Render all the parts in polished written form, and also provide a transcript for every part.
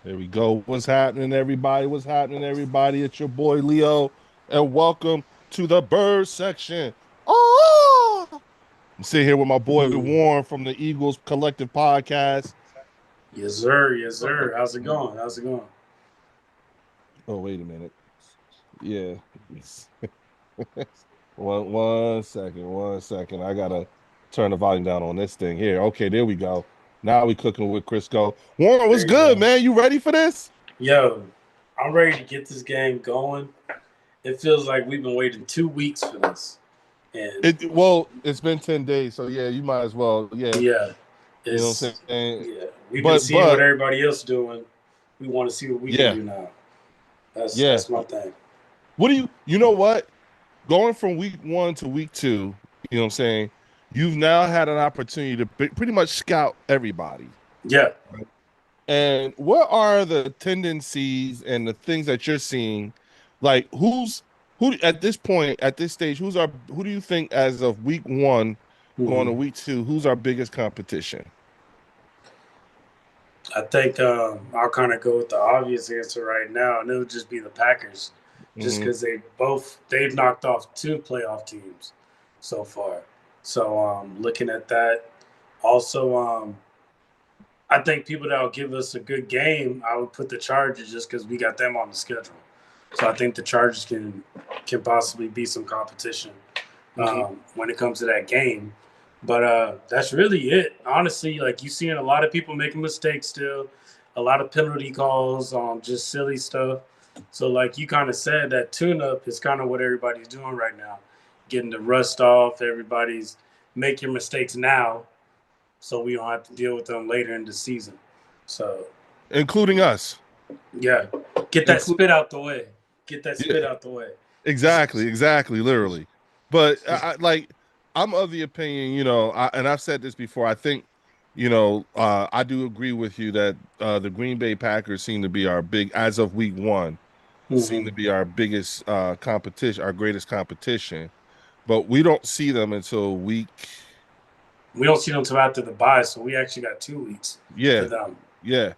There we go. What's happening, everybody? What's happening, everybody? It's your boy Leo, and welcome to the bird section. Oh, I'm sitting here with my boy Hmm. Warren from the Eagles Collective Podcast. Yes, sir. Yes, sir. How's it going? How's it going? Oh, wait a minute. Yeah. One second. I gotta turn the volume down on this thing here. Okay, there we go. Now we cooking with Crisco. Warren, what's There you good, go. man? You ready for this? Yo, I'm ready to get this game going. It feels like we've been waiting 2 weeks for this. And It's been 10 days, so yeah, you might as well. Yeah, yeah, you know what I'm it's saying? yeah. We've been But seeing what but everybody else doing. We want to see what we can yeah, do now. That's yeah. that's my thing. What do you know what? Going from week one to week two, you know what I'm saying? You've now had an opportunity to pretty much scout everybody. Yeah. And what are the tendencies and the things that you're seeing? Like who at this point, at this stage, who do you think as of week one going Hmm. to week two, who's our biggest competition? I think I'll kind of go with the obvious answer right now, and it'll just be the Packers, just Hmm. because they've knocked off two playoff teams so far. So looking at that, also I think people that will give us a good game, I would put the Chargers just because we got them on the schedule. So I think the Chargers can possibly be some competition Hmm. when it comes to that game. But that's really it. Honestly, like you seeing a lot of people making mistakes still, a lot of penalty calls, just silly stuff. So like you kind of said, that tune up is kind of what everybody's doing right now, getting the rust off. Everybody's make your mistakes now, so we don't have to deal with them later in the season. So Including us. yeah, get that Include spit out the way. Get that Yeah, spit out the way. exactly, literally. But I'm of the opinion, and I've said this before. I think, I do agree with you that the Green Bay Packers seem to be our as of week one, seem Hmm. to be our biggest competition, our greatest competition. But we don't see them until We don't see them until after the bye, so we actually got 2 weeks for yeah, them. yeah,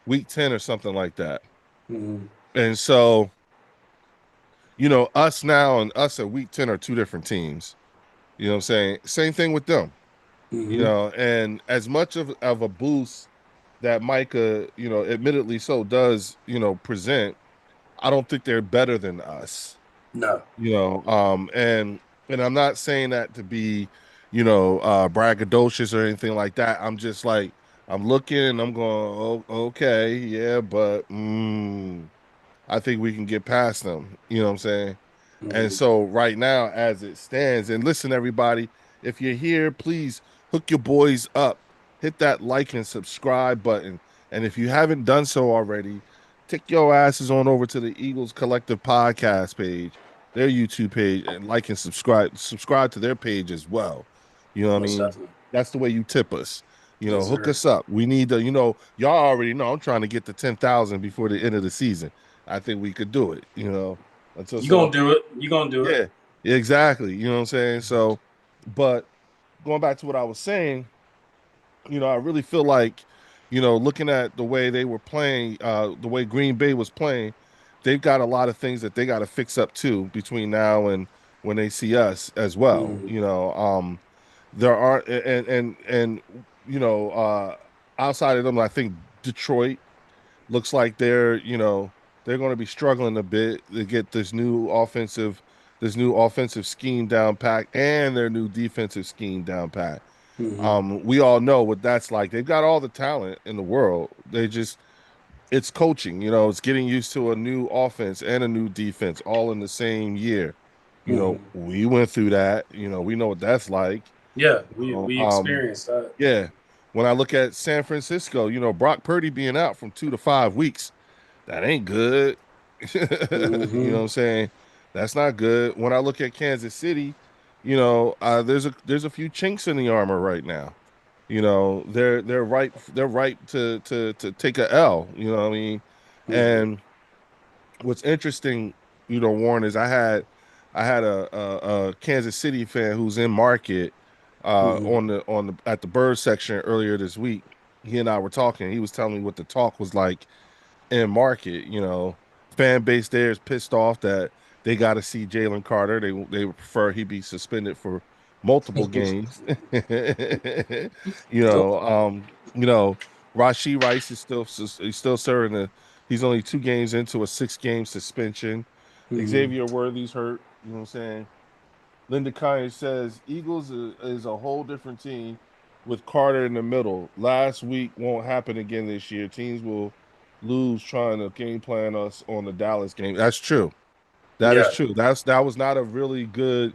week 10 or something like that. Hmm. And so, us now and us at week 10 are two different teams. You know what I'm saying? Same thing with them. Hmm. And as much of a boost that Micah, admittedly so does, present, I don't think they're better than us. No. And I'm not saying that to be, braggadocious or anything like that. I'm just like, I'm looking and I'm going, oh, okay, yeah, but I think we can get past them. You know what I'm saying? And Hmm. so right now, as it stands, and listen, everybody, if you're here, please hook your boys up, hit that like and subscribe button. And if you haven't done so already, take your asses on over to the Eagles Collective Podcast page, their YouTube page, and like and subscribe to their page as well. You know what I Most mean? definitely. That's the way you tip us. Yes, Hook sir. us up. We need to, y'all already know I'm trying to get to 10,000 before the end of the season. I think we could do it, until You gonna someone, do it. You gonna do it. yeah, exactly. You know what I'm saying? So, but going back to what I was saying, I really feel like, looking at the way they were playing, the way Green Bay was playing, they've got a lot of things that they got to fix up too between now and when they see us as well. Hmm. There are and outside of them, I think Detroit looks like they're going to be struggling a bit to get this new offensive scheme down pat and their new defensive scheme down pat. Hmm. We all know what that's like. They've got all the talent in the world. It's coaching, it's getting used to a new offense and a new defense all in the same year. Hmm. We went through that. We know what that's like. Yeah, You we know, um, experienced that. yeah. When I look at San Francisco, Brock Purdy being out from 2 to 5 weeks, that ain't good. You know Hmm. what I'm saying? That's not good. When I look at Kansas City, there's a few chinks in the armor right now. They're right to take a L. You know what I mean? Hmm. And what's interesting, Warren, is I had a Kansas City fan who's in market Hmm. on the at the bird section earlier this week. He and I were talking. He was telling me what the talk was like in market. Fan base there is pissed off that they got to see Jalen Carter. They would prefer he be suspended for multiple games. you know, um, you know, Rashee Rice is he's still serving he's only 2 games into a 6-game suspension. Mhm. Xavier Worthy's hurt. You know what I'm saying? Linda Kiner says Eagles is a whole different team with Carter in the middle. Last week won't happen again this year. Teams will lose trying to game plan us on the Dallas game. That's true. That is Yeah, true. That was not a really good.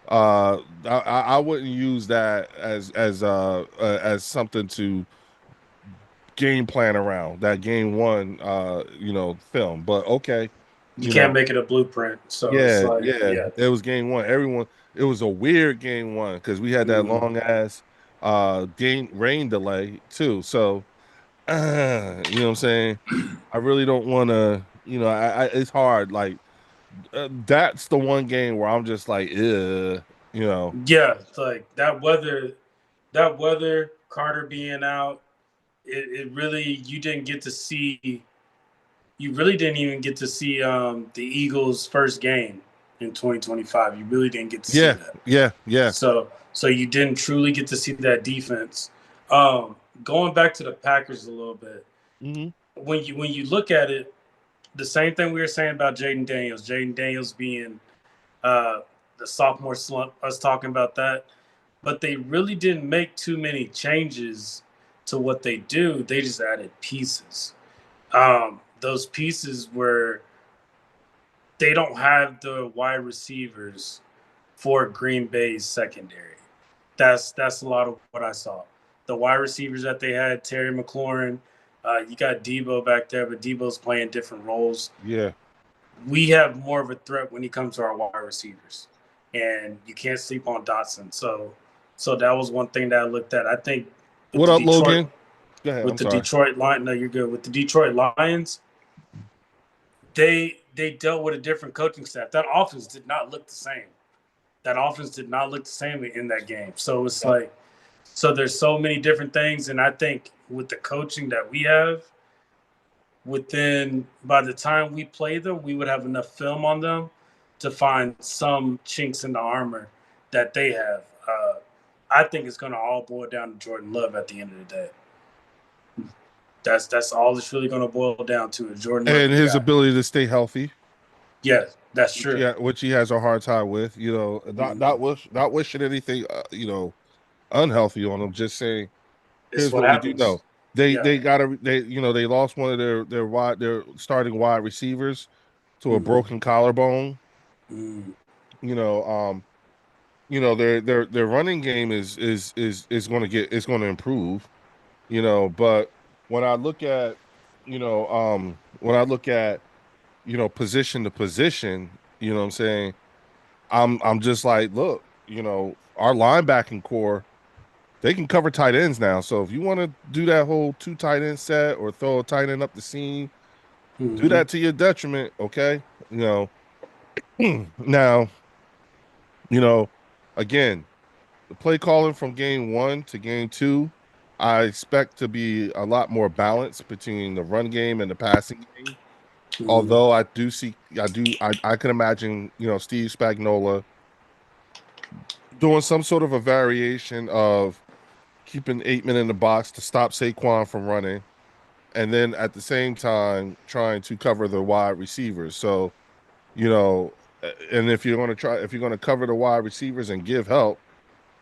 I wouldn't use that as something to game plan around that game one film. But okay, you you can't know make it a blueprint. So it's yeah, like, yeah. yeah. It was game one. It was a weird game one because we had that Mhm. long ass game rain delay too. So you know what I'm saying? I really don't want to, it's hard. Like that's the one game where I'm just like, you know. Yeah, it's like that weather, Carter being out, it really you really didn't even get to see the Eagles' first game in 2025. You really didn't get to see Yeah, that. yeah, yeah. So you didn't truly get to see that defense. Um, Going back to the Packers a little bit, Hmm. when you look at it, the same thing we were saying about Jaden Daniels being uh, the sophomore slump, us talking about that, but they really didn't make too many changes to what they do. They just added pieces. Those pieces were they don't have the wide receivers for Green Bay's secondary. That's a lot of what I saw. The wide receivers that they had, Terry McLaurin, you got Debo back there, but Debo's playing different roles. Yeah. We have more of a threat when it comes to our wide receivers, and you can't sleep on Dotson. So that was one thing that I looked at. I think with What the up, Detroit Logan? Go ahead. with I'm the sorry. Detroit Lions, no, you're good. With the Detroit Lions, they dealt with a different coaching staff. That offense did not look the same. That offense did not look the same in that game. So it's Yep. like, so there's so many different things, and I think with the coaching that we have, within by the time we play them, we would have enough film on them to find some chinks in the armor that they have. I think it's going to all boil down to Jordan Love at the end of the day. That's all it's really going to boil down to is Jordan Love, And the his guy. ability to stay healthy, Yes, that's true. which he has a hard time with. Not Mhm. not wishing anything, unhealthy on him. Just saying, It's here's what what we do happens. know. They Yeah. they got to they lost one of their starting wide receivers to a Mhm. broken collarbone. Mm. You know, their running game is going to improve. But when I look at when I look at position to position, what I'm saying, I'm just like, look, our linebacking core, they can cover tight ends now. So if you want to do that whole 2 tight end set or throw a tight end up the seam, do Mhm. that to your detriment, okay? Now, you know, again, the play calling from game one to game two, I expect to be a lot more balanced between the run game and the passing game. Mhm. Although I can imagine, Steve Spagnuolo doing some sort of a variation of keeping 8 men in the box to stop Saquon from running, and then at the same time trying to cover the wide receivers. So, and if you're going to cover the wide receivers and give help,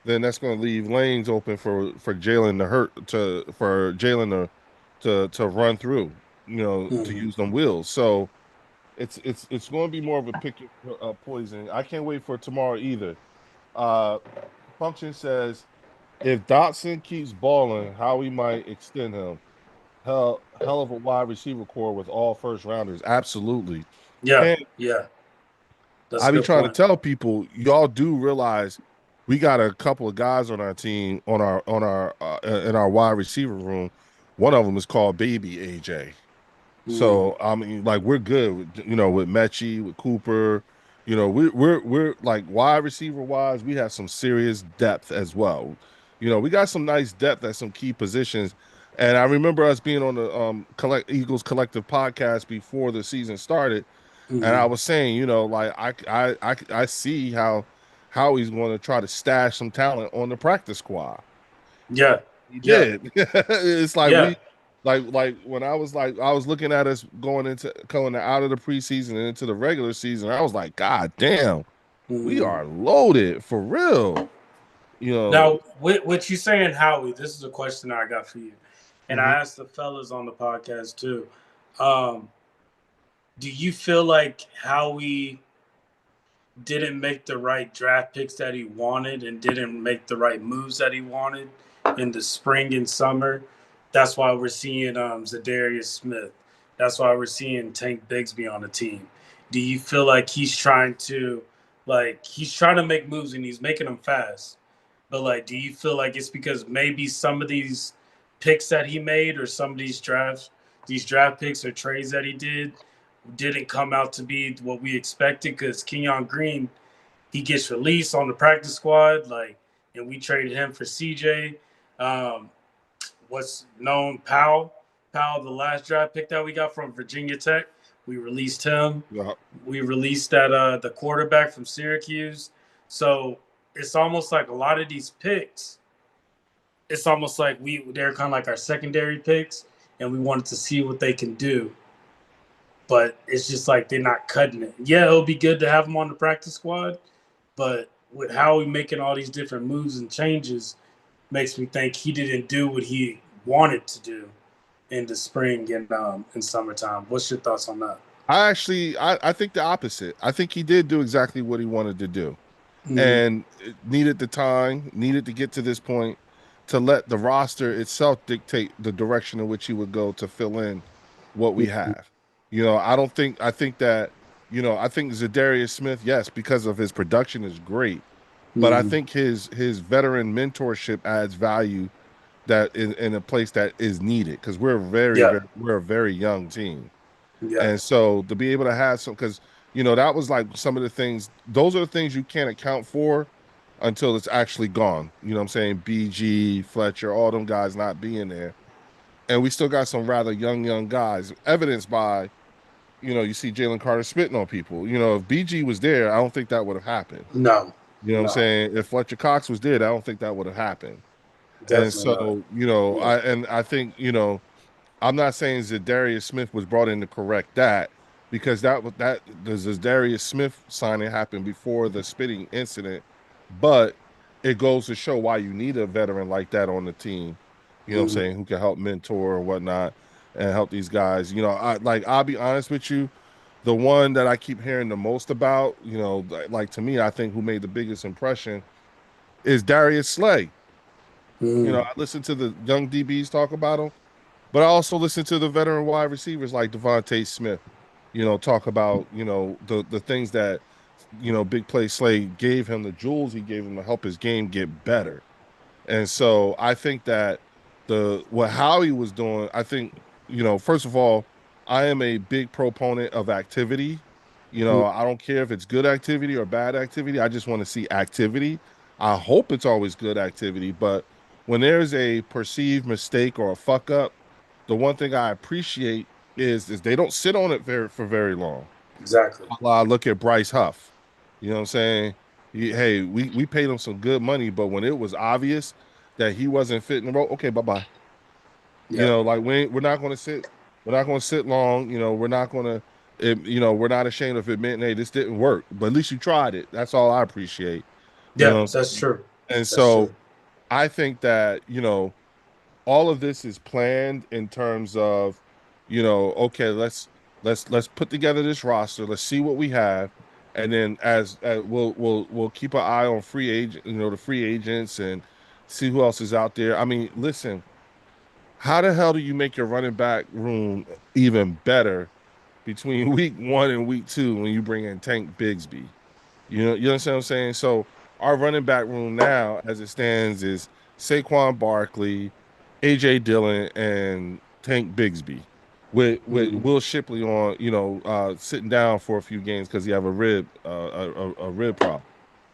then that's going to leave lanes open for Jalen to run through, to Mhm. use them wheels. So it's going to be more of a pick your poison. I can't wait for tomorrow either. Uh, Function says if Dotson keeps balling, how we might extend him. Hell of a wide receiver core with all first rounders. Absolutely. Yeah. And Yeah. That's I a be good trying to point. tell people, y'all do realize we got a couple of guys on our team in our wide receiver room. One of them is called Baby AJ. Mm. So I mean, like we're good, with Mechie, with Cooper. We're like wide receiver wise, we have some serious depth as well. We got some nice depth at some key positions, And I remember us being on the Eagles Collective podcast before the season started, and I Mhm. was saying, like I see how he's going to try to stash some talent on the practice squad. Yeah, He yeah, did. It's like yeah. like when I was looking at us going out of the preseason and into the regular season, I was like, God damn, we Mhm. are loaded for real. You know, Now, what you saying, Howie? This is a question I got for you, and mhm. I asked the fellas on the podcast too. Um, do you feel like Howie didn't make the right draft picks that he wanted and didn't make the right moves that he wanted in the spring and summer? That's why we're seeing Zadarius Smith. That's why we're seeing Tank Bigsby on the team. Do you feel like he's trying to make moves and he's making them fast? But like, do you feel like it's because maybe some of these picks that he made or some of these draft picks or trades that he didn't come out to be what we expected? Because Kenyon Green, he gets released on the practice squad, like, and we traded him for CJ. Um, what's known Powell, the last draft pick that we got from Virginia Tech, we released him. Yeah. We released that the quarterback from Syracuse. So it's almost like a lot of these picks. It's almost like they're kind of like our secondary picks, and we wanted to see what they can do. But it's just like they're not cutting it. Yeah, it'll be good to have them on the practice squad, but with how we making all these different moves and changes, makes me think he didn't do what he wanted to do in the spring and summertime. What's your thoughts on that? I think the opposite. I think he did do exactly what he wanted to do, Mm-hmm. and it needed the time, needed to get to this point to let the roster itself dictate the direction in which he would go to fill in what we have. I think that, I think Zadarius Smith, yes, because of his production is great, but I Mm-hmm. think his veteran mentorship adds value that in a place that is needed because Yeah, we're a very young team. yeah, And so to be able to have some, because that was like some of the things, those are the things you can't account for until it's actually gone. You know what I'm saying? BG, Fletcher, all them guys not being there. And we still got some rather young guys, evidenced by, you see Jalen Carter spitting on people. If BG was there, I don't think that would have happened. no, You know what I'm no, saying? If Fletcher Cox was there, I don't think that would have happened. And definitely not. so, Yeah, I think, I'm not saying Zadarius Smith was brought in to correct that because the Zadarius Smith signing happened before the spitting incident, but it goes to show why you need a veteran like that on the team. You know what I'm mm-hmm. saying? Who can help mentor or whatnot and help these guys. I'll be honest with you, the one that I keep hearing the most about, like to me, I think who made the biggest impression is Darius Slay. Mm-hmm. I listen to the young DBs talk about him. But I also listen to the veteran wide receivers like Devontae Smith, talk about, the things that, Big Play Slay gave him, the jewels he gave him to help his game get better. And so I think that what Howie was doing, I think, first of all, I am a big proponent of activity. I don't care if it's good activity or bad activity. I just want to see activity. I hope it's always good activity, but when there's a perceived mistake or a fuck up, the one thing I appreciate is they don't sit on it for very long. Exactly. Look at Bryce Huff. You know what I'm saying? Hey, we paid him some good money, but when it was obvious that he wasn't fitting the role, okay, bye bye. Yeah, Like we're not going to sit long. We're not going to, we're not ashamed of admitting, hey, this didn't work, but at least you tried it. That's all I appreciate. You know yeah, what I'm that's saying? true. And That's so true. I think that, all of this is planned in terms of, okay, let's put together this roster. Let's see what we have, and then as we'll keep an eye on free agent, the free agents, and see who else is out there. I mean, listen, how the hell do you make your running back room even better between week 1 and week 2 when you bring in Tank Bigsby? You understand what I'm saying? So our running back room now, as it stands, is Saquon Barkley, AJ Dillon, and Tank Bigsby, with Mm-hmm. Will Shipley on, sitting down for a few games because he have a rib problem.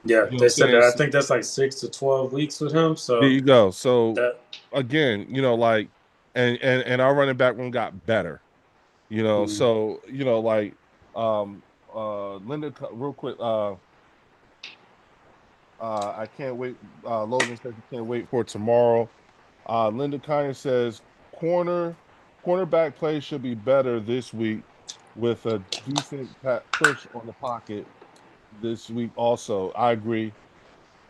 Yeah, You know what they I'm said that. saying? I So think that's like 6 to 12 weeks with him. there So you go. So that again, like and our running back room got better. Mhm. So like Linda, real quick, I can't wait. Logan says he can't wait for tomorrow. Linda Kiner says corner cornerback play should be better this week with a decent push on the pocket this week. Also, I agree.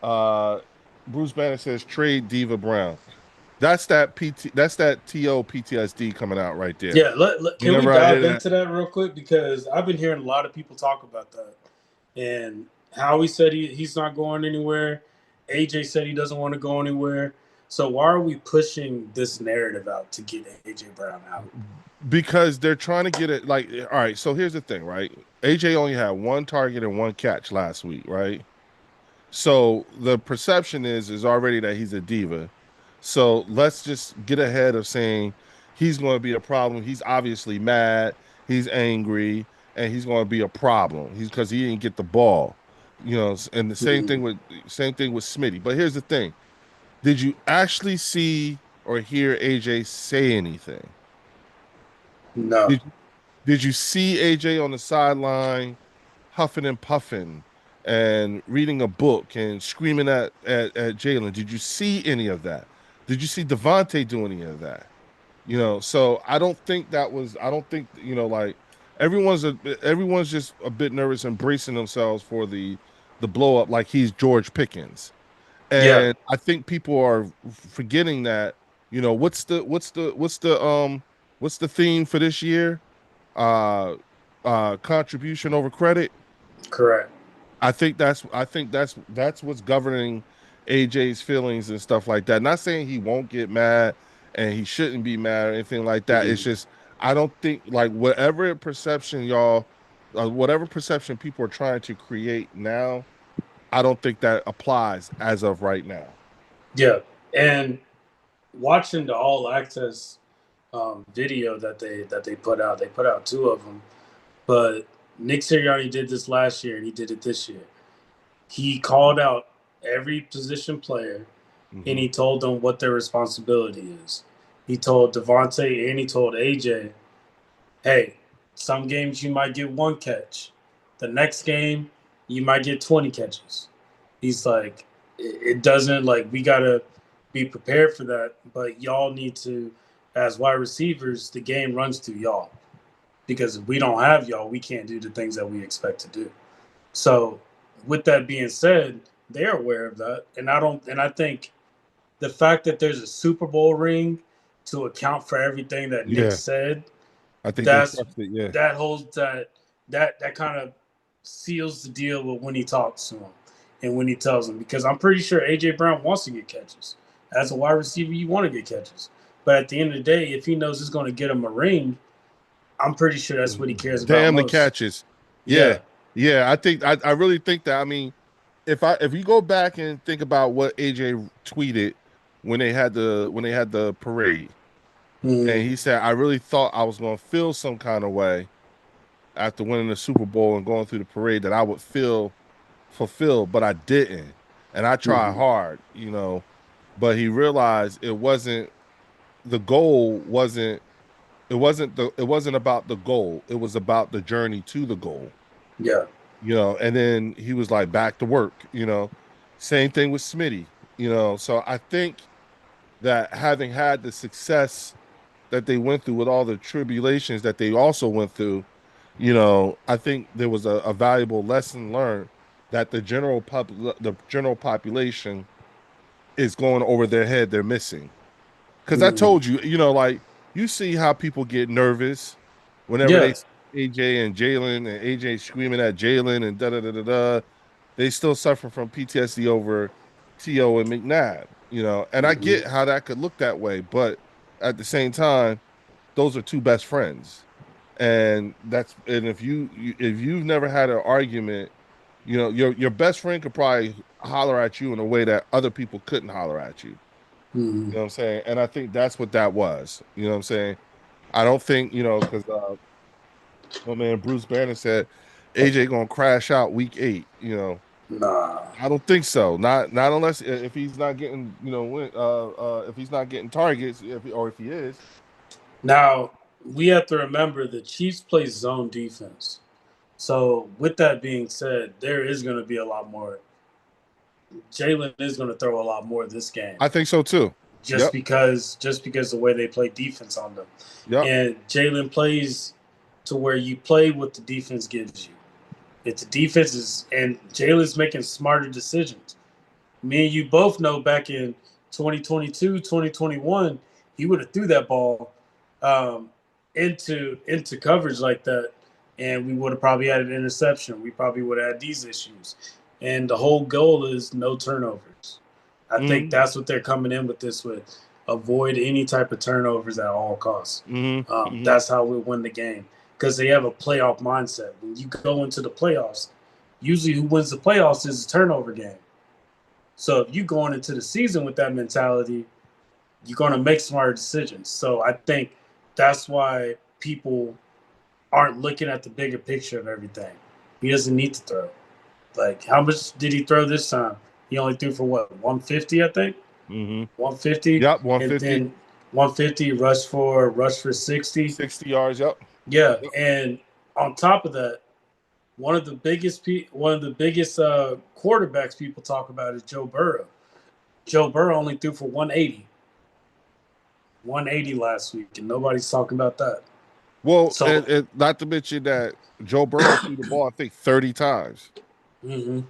Uh, Bruce Banner says trade Diva Brown. That's that PT. That's that TO PTSD coming out right there. Yeah, You can we never hear dive that. into that real quick because I've been hearing a lot of people talk about that, and Howie said he's not going anywhere. AJ said he doesn't want to go anywhere. So why are we pushing this narrative out to get AJ Brown out? Because they're trying to get it like, all right, so here's the thing, right? AJ only had one target and one catch last week, right? So the perception is already that he's a diva. So let's just get ahead of saying he's going to be a problem. He's obviously mad, he's angry, and he's going to be a problem. He's because he didn't get the ball. And the Mm, same thing with Smitty. But here's the thing. Did you actually see or hear AJ say anything? no, Did Did you see AJ on the sideline huffing and puffing and reading a book and screaming at Jalen? Did you see any of that? Did you see Devontae do any of that? So I don't think that was. I don't think like everyone's just a bit nervous and bracing themselves for the blow up, like he's George Pickens. yeah, And I think people are forgetting that. What's the theme for this year? uh Contribution over credit. correct. I think that's what's governing AJ's feelings and stuff like that. Not saying he won't get mad and he shouldn't be mad or anything like that. It's Mm, just I don't think like whatever perception people are trying to create now, I don't think that applies as of right now. yeah, and watching the All Access video that they put out two of them, but Nick Sirianni did this last year and he did it this year. He called out every position player and Hmm. he told them what their responsibility is. He told Devontae and he told AJ, hey, some games you might get one catch. The next game, you might get 20 catches. He's like, it doesn't like we gotta be prepared for that, but y'all need to, as wide receivers, the game runs through y'all. Because if we don't have y'all, we can't do the things that we expect to do. So with that being said, they're aware of that. And I think the fact that there's a Super Bowl ring to account for everything that Nick Yeah, said, I think they that's trust it. Yeah. that holds that kind of seals the deal with when he talks to him and when he tells him because I'm pretty sure AJ Brown wants to get catches. As a wide receiver, you want to get catches. But at the end of the day, if he knows it's going to get him a ring, I'm pretty sure that's what he cares about Damn the most. catches. Yeah. Yeah. Yeah. I really think that. I mean, if you go back and think about what AJ tweeted when they had the parade, and Mm, he said, I really thought I was gonna feel some kind of way after winning the Super Bowl and going through the parade that I would feel fulfilled, but I didn't. And I tried mm, hard, but he realized the goal wasn't about the goal. It was about the journey to the goal. yeah. And then he was like back to work. Same thing with Smitty. So I think that having had the success that they went through with all the tribulations that they also went through, I think there was a valuable lesson learned that the general population is going over their head. They're missing. Because I Mm, told you, like you see how people get nervous whenever they yeah. see AJ and Jalen and AJ screaming at Jalen and da da da da da. They still suffer from PTSD over T.O. and McNabb. And I Mm, get how that could look that way, but at the same time, those are two best friends. And if you've never had an argument, your best friend could probably holler at you in a way that other people couldn't holler at you. mm, You know what I'm saying? And I think that's what that was. You know what I'm saying? I don't think, because my man Bruce Banner said AJ gonna crash out week 8. Nah. I don't think so. Not unless if he's not getting, if he's not getting targets, or if he is. Now we have to remember the Chiefs play zone defense. So with that being said, there is going to be a lot more. Jalen is going to throw a lot more this game, I think so too. Yep. just because the way they play defense on them, Yep. and Jalen plays to where you play what the defense gives you. If the defense is and Jalen's making smarter decisions. Me and you both know back in 2022, 2021, he would have threw that ball um, into coverage like that, and we would have probably had an interception. We probably would have had these issues. And the whole goal is no turnovers. I think Mm-hmm. that's what they're coming in with this with. Avoid any type of turnovers at all costs. Mm-hmm. Mm-hmm. That's how we win the game because they have a playoff mindset. When you go into the playoffs, usually who wins the playoffs is a turnover game. So if you going into the season with that mentality, you're going to make smarter decisions. So I think that's why people aren't looking at the bigger picture of everything. He doesn't need to throw. Like, how much did he throw this time? He only threw for what, 150, I think? Mm-hmm. 150. Yep. And 150. then 150, rush for 60. 60 yards. Yep. Yeah. Yep. And on top of that, one of the biggest quarterbacks people talk about is Joe Burrow. Joe Burrow only threw for 180. 180 last week, and nobody's talking about that. Well, So, and not to mention that Joe Burrow threw the ball, I think, 30 times. mm-hmm.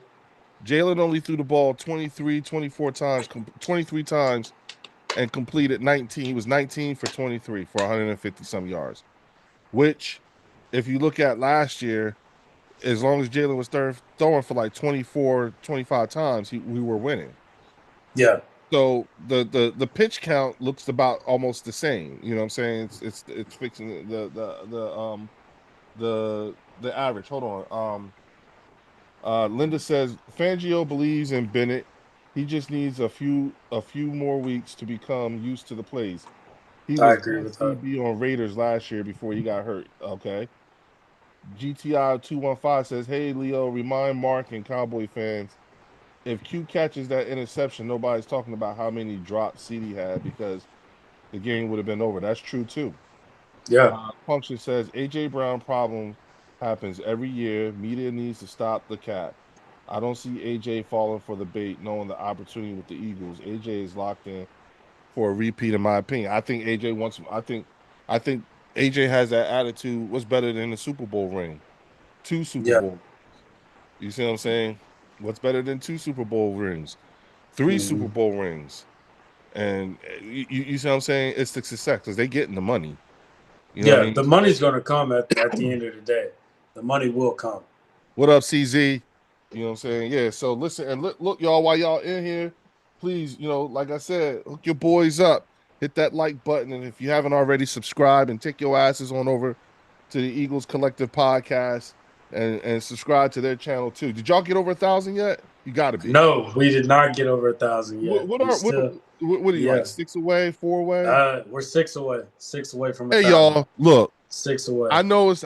Jalen only threw the ball 24 times, 23 times, and completed 19. He was 19 for 23 for 150 some yards, which, if you look at last year, as long as Jalen was throwing for like 24, 25 times, we were winning. Yeah. So the pitch count looks about almost the same. You know what I'm saying? It's fixing the average. Hold on. Linda says Fangio believes in Bennett. He just needs a few more weeks to become used to the plays. He I was agree best with that. DB on Raiders last year before he got hurt. Okay. GTI 215 says, "Hey Leo, remind Mark and Cowboy fans, if Q catches that interception, nobody's talking about how many drops CD had because the game would have been over." That's true too. Yeah. Function says AJ Brown problem happens every year. Media needs to stop the cat. I don't see AJ falling for the bait, knowing the opportunity with the Eagles. AJ is locked in for a repeat, in my opinion. I think AJ wants. I think AJ has that attitude. What's better than the Super Bowl ring? Two Super Yeah. Bowl. You see what I'm saying? What's better than two Super Bowl rings? Three Mm-hmm. Super Bowl rings. And you see what I'm saying? It's the success because they getting the money. You know what I Yeah. mean? The So money's going to come at the end of the day. The money will come. what up, CZ? You know what I'm saying? Yeah. So listen and look, y'all, while y'all in here, please, like I said, hook your boys up, hit that like button, and if you haven't already, subscribe and take your asses on over to the Eagles Collective podcast and subscribe to their channel too. Did y'all get over 1,000 yet? You got to be. No, we did not get over 1,000 What yet. what We are what still, what are you like? yeah. 6 away, 4 away? We're 6 away. 6 away from a Hey thousand. y'all, look. 6 away. I know it's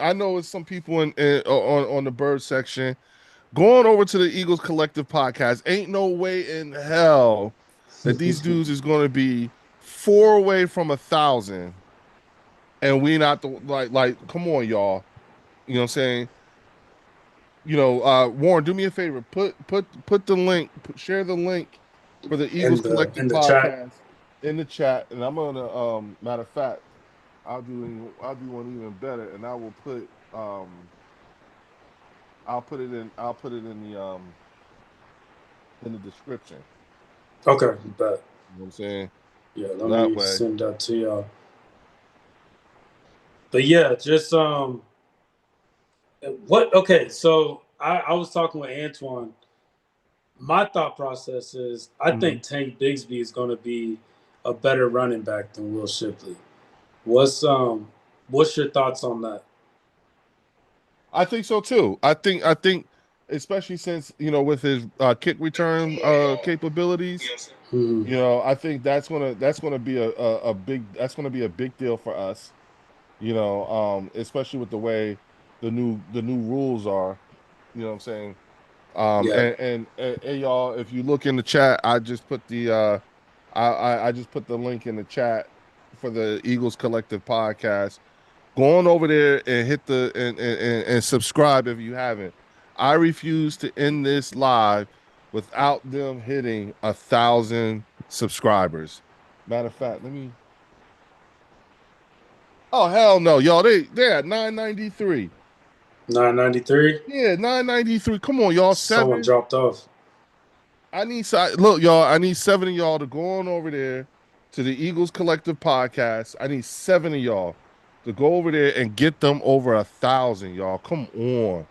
some people on the bird section going over to the Eagles Collective podcast. Ain't no way in hell that these dudes is going to be 4 away from 1,000, and we not the like. Come on, y'all. You know what I'm saying? Warren, do me a favor. Put the link. Share the link for the Eagles Collective In the chat. podcast in the chat, and I'm gonna matter of fact, I'll do one even better, and I'll put it in the description. Okay, but You know what I'm saying? yeah, So let that me way. send that to y'all. But yeah, just what? Okay, so I was talking with Antoine. My thought process is I Mhm. think Tank Bigsby is going to be a better running back than Will Shipley. What's um what's your thoughts on that? I think so too. I think especially since with his kick return capabilities, Hmm. I think that's gonna be a big deal for us. Especially with the way the new rules are. You know what I'm saying? Yeah. And y'all, if you look in the chat, I just put the I just put the link in the chat for the Eagles Collective podcast. Go on over there and hit the and subscribe if you haven't. I refuse to end this live without them hitting 1,000 subscribers. Matter of fact, let me. Oh hell no, y'all! They at 993. 993. Yeah, 993. Come on, y'all. Someone Seven. dropped off. Look, y'all. I need seven of y'all to go on over there to the Eagles Collective podcast. I need seven of y'all to go over there and get them over 1,000, y'all. Come on.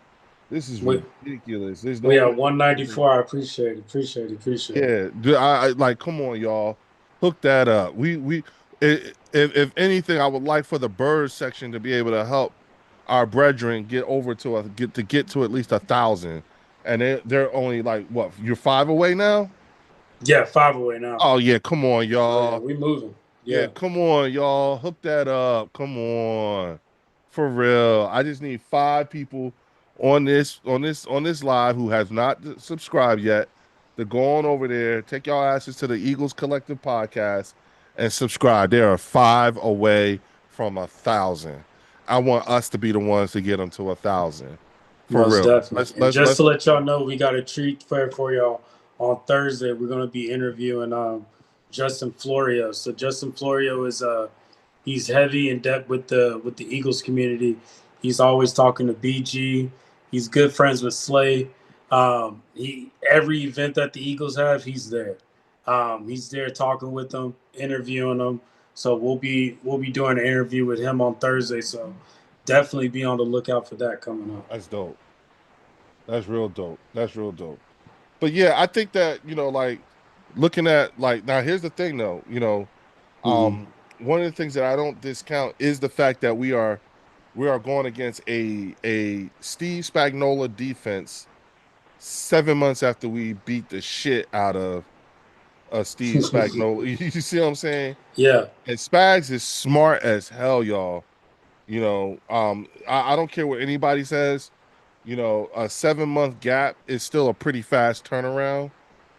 This is We ridiculous. There's we no at way. 194. I appreciate it. Appreciate it. Appreciate it. Yeah, I like. Come on, y'all. Hook that up. If anything, I would like for the birds section to be able to help our brethren get to at least 1,000, and they're only like what? You're five away now. Yeah, 5 away now. Oh yeah, come on, Oh yeah, y'all. we moving. Yeah, Yeah. come on, y'all. Hook that up. Come on. For real. I just need five people on this live who has not subscribed yet to go on over there, take y'all asses to the Eagles Collective podcast and subscribe. They are five away from 1,000. I want us to be the ones to get them to 1,000. For Most real. definitely. And just to let y'all know, we got a treat for y'all on Thursday. We're gonna be interviewing Justin Florio. So Justin Florio is he's heavy in depth with the Eagles community. He's always talking to BG. He's good friends with Slay. He every event that the Eagles have, he's there. He's there talking with them, interviewing them. So we'll be doing an interview with him on Thursday. So definitely be on the lookout for that coming up. That's dope. That's real dope. That's real dope. But yeah, I think that, like looking at like now here's the thing though, Mm-hmm. one of the things that I don't discount is the fact that we are going against a Steve Spagnuolo defense 7 months after we beat the shit out of Steve Spagnuolo. You see what I'm saying? Yeah. And Spags is smart as hell, y'all. I don't care what anybody says. A 7 month gap is still a pretty fast turnaround,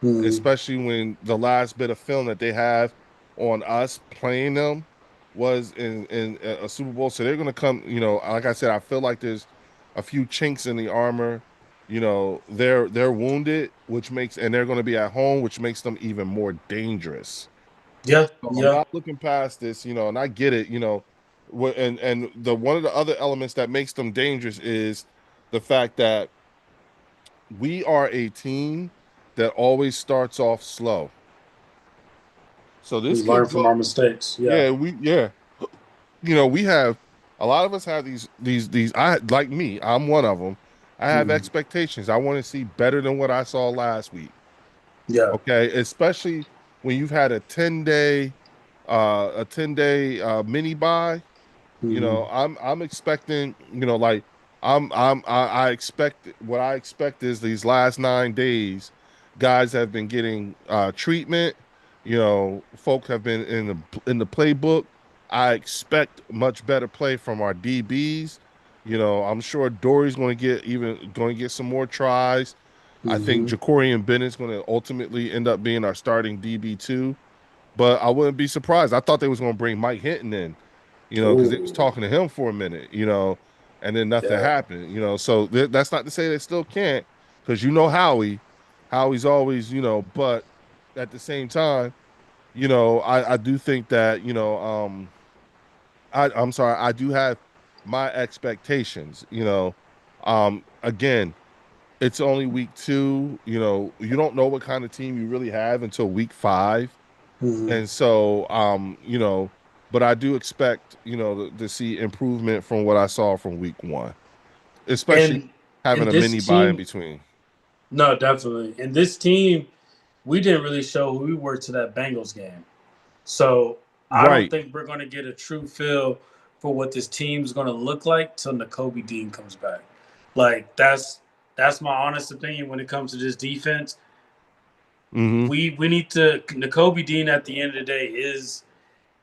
Mm-hmm. especially when the last bit of film that they have on us playing them was in a Super Bowl. So they're going to come, like I said, I feel like there's a few chinks in the armor. They're wounded, and they're going to be at home, which makes them even more dangerous. Yeah. So I'm Yeah. not looking past this, and I get it, and the one of the other elements that makes them dangerous is the fact that we are a team that always starts off slow. So We this learn could from go. our mistakes. Yeah. Yeah. We have a lot of us have these. I like me. I'm one of them. I have Mm-hmm. expectations. I want to see better than what I saw last week. Yeah. Okay, especially when you've had a 10-day mini buy. Mm-hmm. I'm expecting, like I expect what I expect is these last 9 days, guys have been getting treatment. Folk have been in the playbook. I expect much better play from our DBs. I'm sure Dory's going to get some more tries. I think Mm-hmm. Jacorian Bennett's going to ultimately end up being our starting DB too. But I wouldn't be surprised. I thought they was going to bring Mike Hinton in, because they was Ooh. talking to him for a minute, and then nothing Yeah. happened, So that's not to say they still can't, because Howie's always, but at the same time, I do think that, I'm sorry, I do have my expectations, again, it's only week two, you don't know what kind of team you really have until week five. Mm-hmm. And so, but I do expect, to see improvement from what I saw from week one, especially And having and a this mini buy in team, between. no, definitely. And this team, we didn't really show who we were to that Bengals game. So I don't Right. think we're going to get a true feel for what this team's going to look like till Nakobe Dean comes back. Like that's my honest opinion when it comes to this defense. Hmm. We need to Nakobe Dean at the end of the day is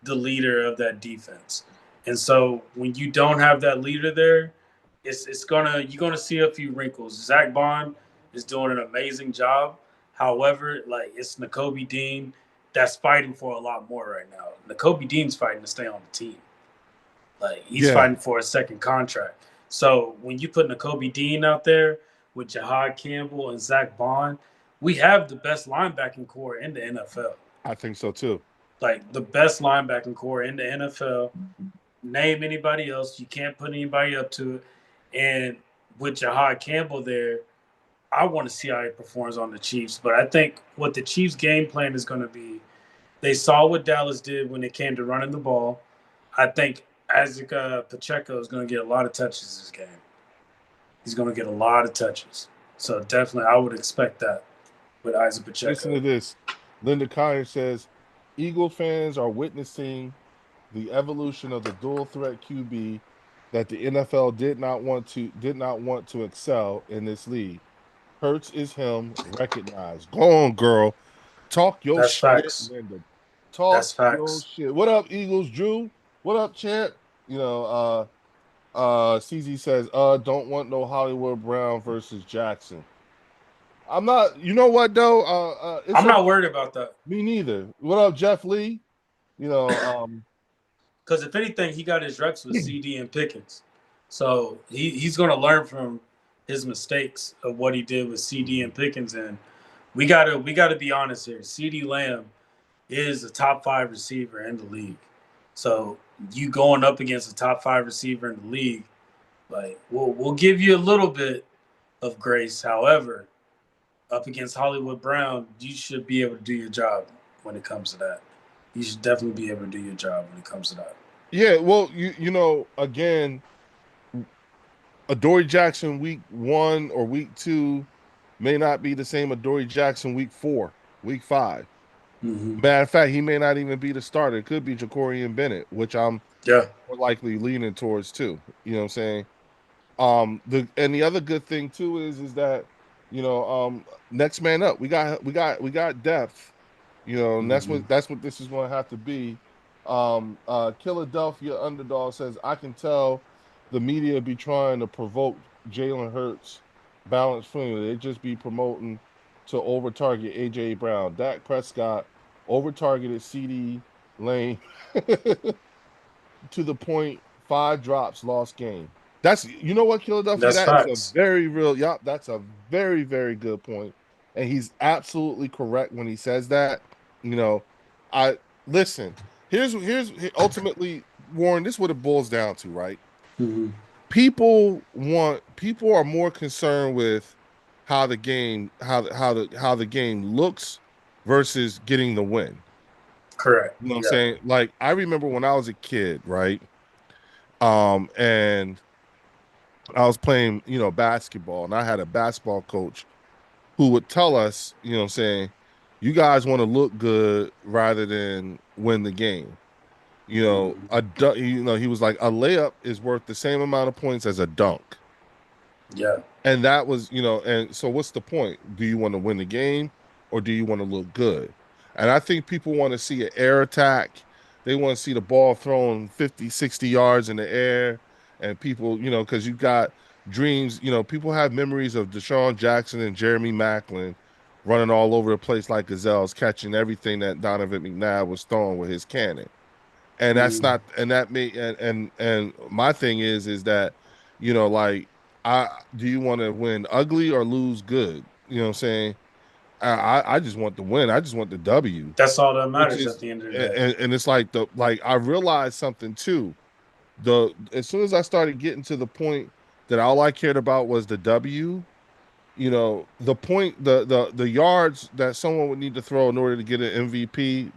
the leader of that defense. And so when you don't have that leader there, it's gonna you're gonna see a few wrinkles. Zach Bond is doing an amazing job. However, like it's Nakobe Dean that's fighting for a lot more right now. Nakobe Dean's fighting to stay on the team. Like he's Yeah, fighting for a second contract. So when you put Nakobe Dean out there with Jahad Campbell and Zach Bond, we have the best linebacking core in the NFL. I think so too. Like the best linebacking core in the NFL. Name anybody else. You can't put anybody up to it. And with Jahad Campbell there, I want to see how he performs on the Chiefs. But I think what the Chiefs' game plan is going to be, they saw what Dallas did when it came to running the ball. I think Isaac Pacheco is going to get a lot of touches this game. He's going to get a lot of touches. So definitely, I would expect that with Isaac Pacheco. Listen to this. Linda Kyer says, Eagle fans are witnessing the evolution of the dual threat QB that the NFL did not want to excel in this league. Hurts is him, recognized. Go on, girl. Talk your That's shit, facts. Linda. Talk That's your facts. shit. What up, Eagles? Drew? What up, champ? CZ says, don't want no Hollywood Brown versus Jackson. I'm not, you know what though? I'm not worried about that. Me neither. What up, Jeff Lee? Because if anything, he got his reps with CD and Pickens. So he's going to learn from his mistakes of what he did with CD and Pickens. And we gotta be honest here. CD Lamb is a top 5 receiver in the league. So you going up against a top 5 receiver in the league, like we'll give you a little bit of grace. However, up against Hollywood Brown, you should be able to do your job when it comes to that. You should definitely be able to do your job when it comes to that. Yeah, well, again, Adoree Jackson week 1 or week 2 may not be the same Adoree Jackson week 4, week 5. Mm-hmm. Matter of fact, he may not even be the starter. It could be Jacorian Bennett, which I'm more likely leaning towards too. You know what I'm saying? The other good thing too is that next man up. We got depth. And that's what this is going to have to be. Philadelphia Underdog says, I can tell the media be trying to provoke Jalen Hurts balance formula. They just be promoting to over target AJ Brown. Dak Prescott over targeted CD Lane to the point 5 drops lost game. That's what, Philadelphia. That's a very real. Yup, that's a very, very good point. And he's absolutely correct when he says that. I listen. Here's ultimately, Warren, this is what it boils down to, right? Mm-hmm. People are more concerned with how the game looks versus getting the win. Correct. You know what I'm saying? Like, I remember when I was a kid, right? And I was playing, basketball, and I had a basketball coach who would tell us, you know what I'm saying, you guys want to look good rather than win the game. He was like, a layup is worth the same amount of points as a dunk. Yeah. And that was, and so what's the point? Do you want to win the game or do you want to look good? And I think people want to see an air attack. They want to see the ball thrown 50, 60 yards in the air. And people, because you've got dreams, people have memories of Deshaun Jackson and Jeremy Maclin running all over the place like gazelles, catching everything that Donovan McNabb was throwing with his cannon. And that's not, and that may, and my thing is that, do you want to win ugly or lose good? You know what I'm saying? I just want the win. I just want the W. That's all that matters at the end of the day. And it's like I realized something too. As soon as I started getting to the point that all I cared about was the W, the point, the yards that someone would need to throw in order to get an MVP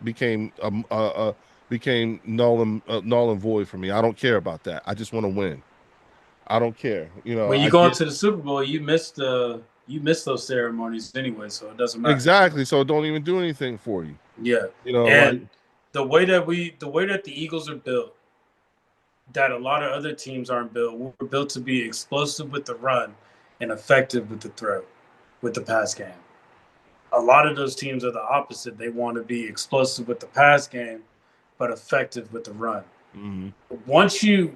became null and void for me. I don't care about that. I just want to win. I don't care. When you go into the Super Bowl, you miss those ceremonies anyway, so it doesn't matter. Exactly. So it don't even do anything for you. Yeah. And the way that the Eagles are built, that a lot of other teams aren't built. We're built to be explosive with the run and effective with the throw, with the pass game. A lot of those teams are the opposite. They want to be explosive with the pass game, but effective with the run. Mm-hmm. Once you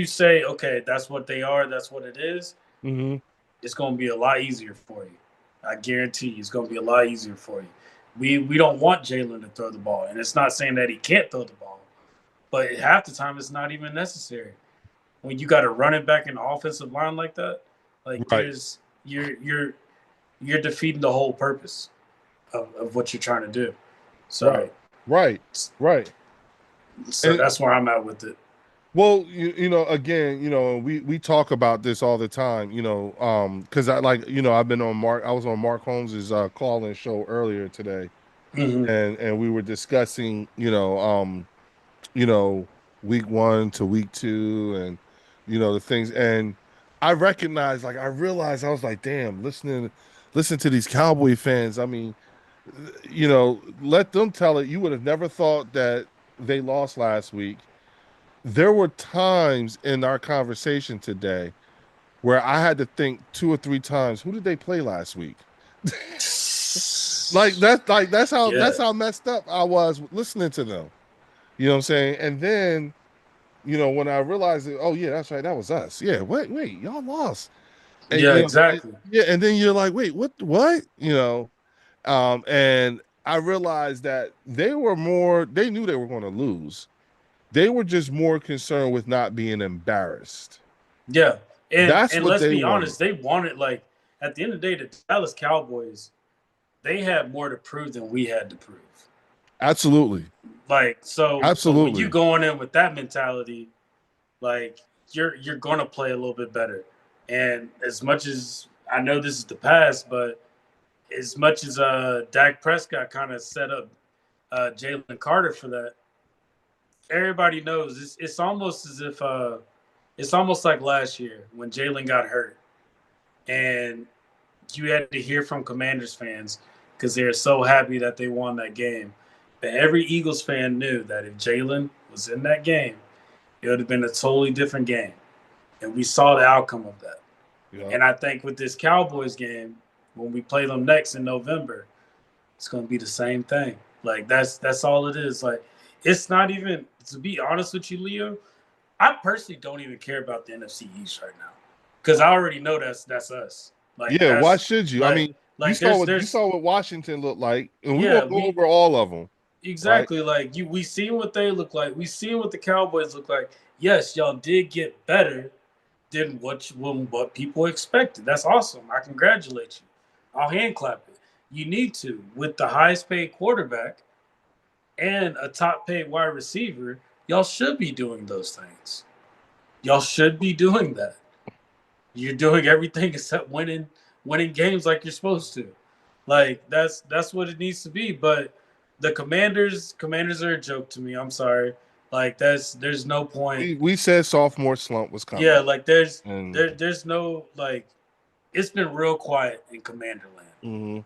say, okay, that's what they are, that's what it is, mm-hmm. it's going to be a lot easier for you. I guarantee you, it's going to be a lot easier for you. We don't want Jalen to throw the ball, and it's not saying that he can't throw the ball, but half the time it's not even necessary. When you got to run it back in the offensive line like that, like Right, you're defeating the whole purpose of what you're trying to do. right, So right, right. so And that's where I'm at with it. well, again, we talk about this all the time, because I like, I've been on I was on Mark Holmes's call-in show earlier today, Mm-hmm. and we were discussing, you know, week 1 to week 2, and the things. And I realized, I was like, damn, listen to these Cowboy fans. I mean, let them tell it. You would have never thought that they lost last week. There were times in our conversation today where I had to think 2 or 3 times, who did they play last week? That's Yeah, how messed up I was listening to them. You know what I'm saying? And then, when I realized that, oh yeah, that's right, that was us. Yeah, wait, y'all lost. And yeah, exactly. yeah, and then you're like, wait, what? And I realized that they knew they were going to lose. They were just more concerned with not being embarrassed. Yeah, That's and what let's they be wanted. honest, they wanted like at the end of the day, the Dallas Cowboys they had more to prove than we had to prove. Absolutely. Like so when you Absolutely. going in with that mentality, like you're gonna play a little bit better. And as much as I know this is the past, but as much as Dak Prescott kind of set up Jalen Carter for that, everybody knows it's almost as if it's almost like last year when Jalen got hurt and you had to hear from Commanders fans because they're so happy that they won that game. But every Eagles fan knew that if Jalen was in that game, it would have been a totally different game. And we saw the outcome of that. Yeah. And I think with this Cowboys game, when we play them next in November, it's going to be the same thing. Like that's all it is. Like it's not even to be honest with you, Leo. I personally don't even care about the NFC East right now because I already know that's us. Like Yeah, why that's should you? I like mean, like there's you saw what Washington looked like, and we yeah won't go we over all of them, right? exactly like you we seen what they look like. We seen what the Cowboys look like. Yes, y'all did get better than what people expected. That's awesome. I congratulate you. I'll hand clap it. You need to with the highest paid quarterback and a top paid wide receiver. Y'all should be doing those things. Y'all should be doing that. You're doing everything except winning games like you're supposed to. Like that's what it needs to be. But the Commanders are a joke to me. I'm sorry. Like there's no point. We said sophomore slump was Yeah, coming, like and there's no like it's been real quiet in Commanderland. mhm.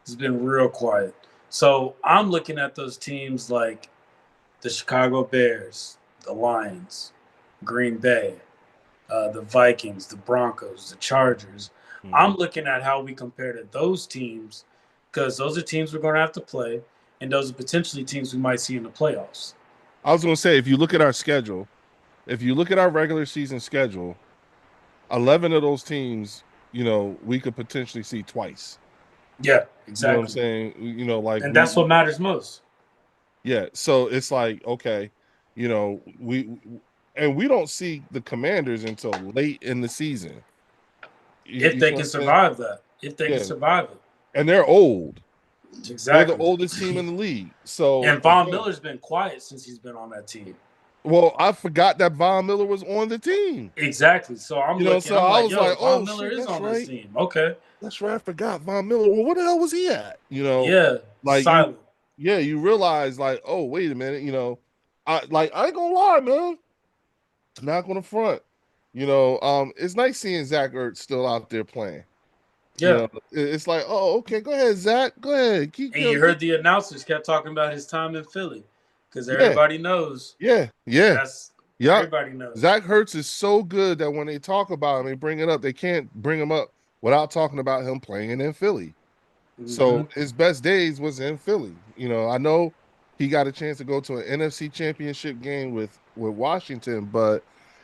It's been real quiet. So I'm looking at those teams like the Chicago Bears, the Lions, Green Bay, the Vikings, the Broncos, the Chargers. I'm Mhm. looking at how we compare to those teams because those are teams we're going to have to play, and those are potentially teams we might see in the playoffs. I was going to say, if you look at our schedule, if you look at our regular season schedule, 11 of those teams, we could potentially see twice. Yeah, You know what I'm exactly. saying? Like And that's what matters most. yeah. So it's like, okay, and we don't see the Commanders until late in the season. If You they see what can I'm saying? survive that, if they can Yeah. survive it. And they're old. They're the Exactly. oldest team in the league. So And Von again, Miller's been quiet since he's been on that team. well, I forgot that Von Miller was on the team. Exactly. So So I'm I like, was yo, like, Von oh Miller shit, is that's on this right. team. Okay. That's right. I forgot Von Miller. Well, where the hell was he at? Yeah. Like Silent. you realize like, oh, wait a minute, I ain't gonna lie, man. Not gonna front. It's nice seeing Zach Ertz still out there playing. Yeah. It's like, oh, okay, go ahead, Zach. Go ahead. And you heard the announcers kept talking about his time in Philly because Yeah, everybody knows yeah. that's Yep. everybody knows. Zach Ertz is so good that when they talk about him, they bring it up. They can't bring him up without talking about him playing in Philly. Mm-hmm. So his best days was in Philly. I know he got a chance to go to an NFC championship game with Washington,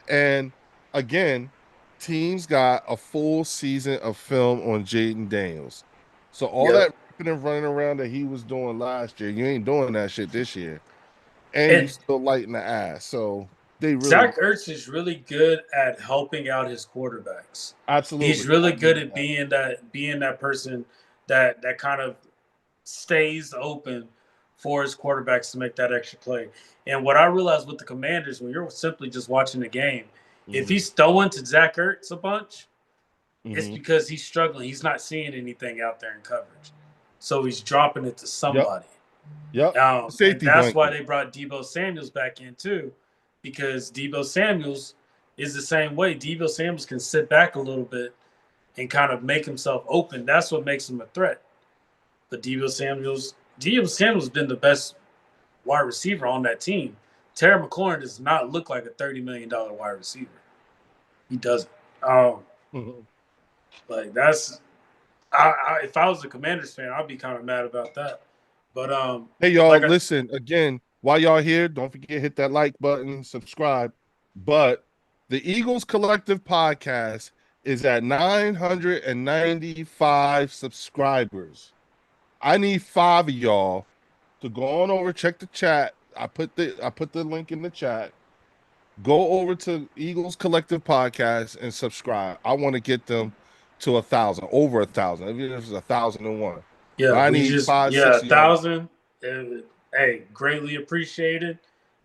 and again, teams got a full season of film on Jaden Daniels. So all Yep. that ripping and running around that he was doing last year, you ain't doing that shit this year. And you And still lighting the ass. So they really Zach Ertz is really good at helping out his quarterbacks. He's absolutely. I really agree good with at that. being that person that kind of stays open for his quarterbacks to make that extra play. And what I realized with the Commanders, when you're simply just watching the game, if Hmm. he's throwing to Zach Ertz a bunch, it's Hmm. because he's struggling. He's not seeing anything out there in coverage, so he's dropping it to Yep. somebody. Yep. And Safety that's why blanket. they brought Debo Samuels back in too, because Debo Samuels is the same way. Debo Samuels can sit back a little bit and kind of make himself open. That's what makes him a threat. But Debo Samuels has been the best wide receiver on that team. Terry McLaurin does not look like a $30 million wide receiver. He doesn't. Um, Mhm. like that's if I was a Commanders fan, I'd be kind of mad about that. But Hey y'all, like I listen again. While y'all here, don't forget hit that like button, subscribe. But the Eagles Collective podcast is at 995 subscribers. I need 5 of y'all to go on over, check the chat. I put the link in the chat. Go over to Eagles Collective Podcast and subscribe. I want to get them to 1,000, over 1,000, even if it's 1,001. But Yeah, I we need just five, yeah, six a of y'all. thousand. Hey, greatly appreciated.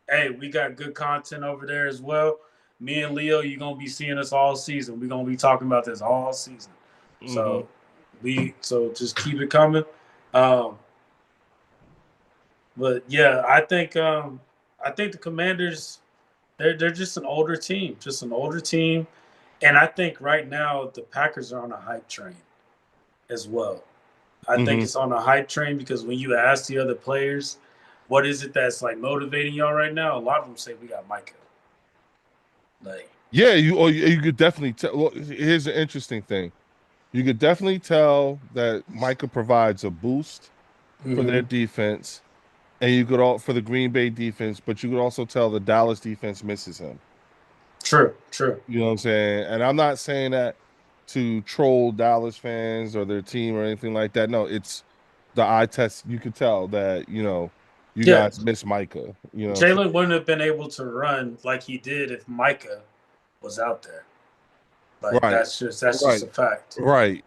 Hey, we got good content over there as well. Me and Leo, you're gonna be seeing us all season. We're gonna be talking about this all season. Hmm. So so just keep it coming. Um, but yeah, I think the Commanders they're just an older team, just an older team, and I think right now the Packers are on a hype train as well. I think Hmm. it's on a hype train because when you ask the other players, what is it that's like motivating y'all right now? A lot of them say we got Micah. Like, Yeah, you could definitely tell. Well, here's an interesting thing. You could definitely tell that Micah provides a boost for their mm-hmm. defense, and you could all for the Green Bay defense, but you could also tell the Dallas defense misses him. True, true. You know what I'm saying? And I'm not saying that to troll Dallas fans or their team or anything like that. No, it's the eye test. You could tell that, you Yeah, guys miss Micah. You know what I'm saying? Jalen wouldn't have been able to run like he did if Micah was out there. Like Right, that's just right, a fact. right.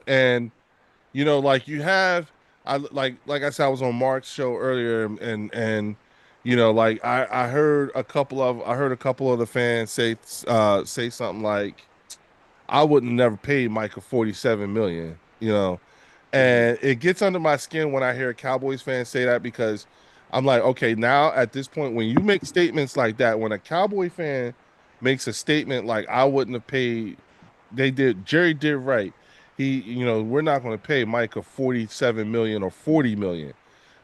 And like you have like I said, I was on Mark's show earlier and like I heard a couple of the fans say something like I wouldn't never pay Micah 47 million, Mm-hmm. and it gets under my skin when I hear Cowboys fans say that because I'm like, okay, now at this point, when you make statements like that, when a Cowboy fan makes a statement like I wouldn't have paid, Jerry did right. We're not going to pay Micah 47 million or 40 million.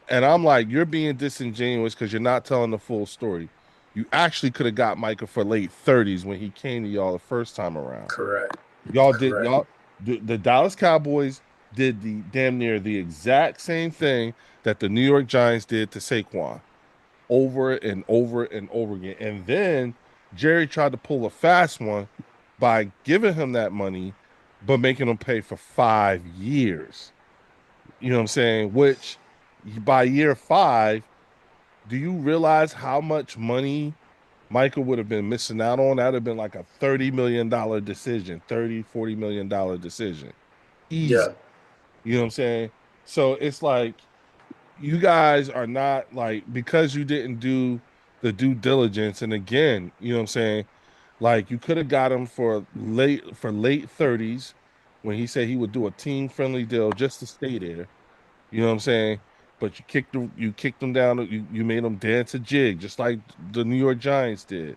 And I'm like, you're being disingenuous because you're not telling the full story. You actually could have got Micah for late 30s when he came to y'all the first time around. Correct. Y'all did Correct. y'all the Dallas Cowboys did the damn near the exact same thing that the New York Giants did to Saquon over and over and over again. And then Jerry tried to pull a fast one by giving him that money, but making him pay for 5 years. You know what I'm saying? Which by year 5, do you realize how much money Michael would have been missing out on? That would have been like a $30 million decision, 30-40 million decision. Easy. Yeah. You know what I'm saying? So it's like you guys are not like because you didn't do the due diligence. And again, you know what I'm saying? Like you could have got him for late 30s when he said he would do a team friendly deal just to stay there. You know what I'm saying? But you kicked him down, you made him dance a jig, just like the New York Giants did.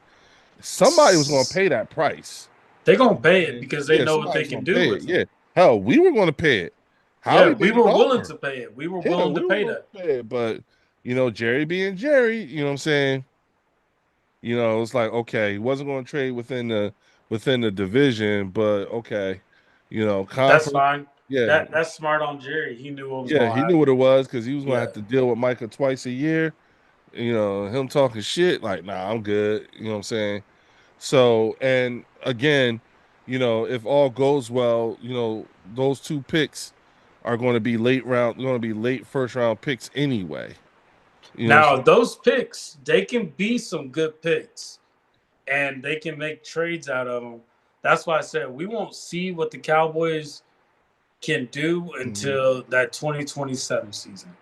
Somebody was going to pay that price. They're gonna pay it And because they yeah, know what somebody they was can going to do pay it. with them. Yeah. Hell, we were going to pay it. Yeah, Howie we made it were willing offer. to pay it. We were Yeah, willing to we were pay going that. to pay it. But, Jerry being Jerry, you know what I'm saying? It's like, okay, he wasn't going to trade within the division, but okay, That's conference. fine. Yeah. That's smart on Jerry. He knew what was Yeah, gonna he knew what happen. it was because he was going to Yeah. have to deal with Micah twice a year. Him talking shit, like, nah, I'm good. You know what I'm saying? So, and again, if all goes well, those two picks are going to be late first round picks anyway. You know what I'm Now saying? those picks, they can be some good picks, and they can make trades out of them. That's why I said we won't see what the Cowboys can do Mhm. until that 2027 season.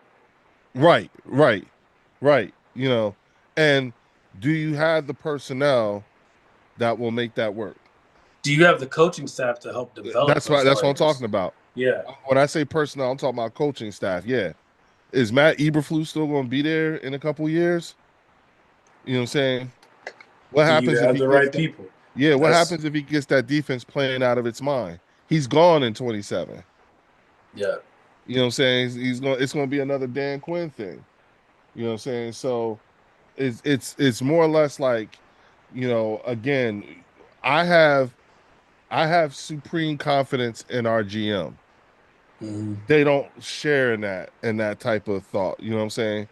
Right, right, right. And do you have the personnel that will make that work? Do you have the coaching staff to help develop That's why those that's what I'm talking players? about. Yeah. When I say personnel, I'm talking about coaching staff. Yeah. Is Matt Eberflus still going to be there in a couple years? You know what I'm saying? What Do you happens if have he the gets right that? people? Yeah, what That's happens if he gets that defense playing out of its mind? He's gone in 27. yeah. You know what I'm saying? It's going to be another Dan Quinn thing. You know what I'm saying? So it's more or less like, again, I have I have supreme confidence in our GM. Mhm. They don't share in that type of thought. You know what I'm saying?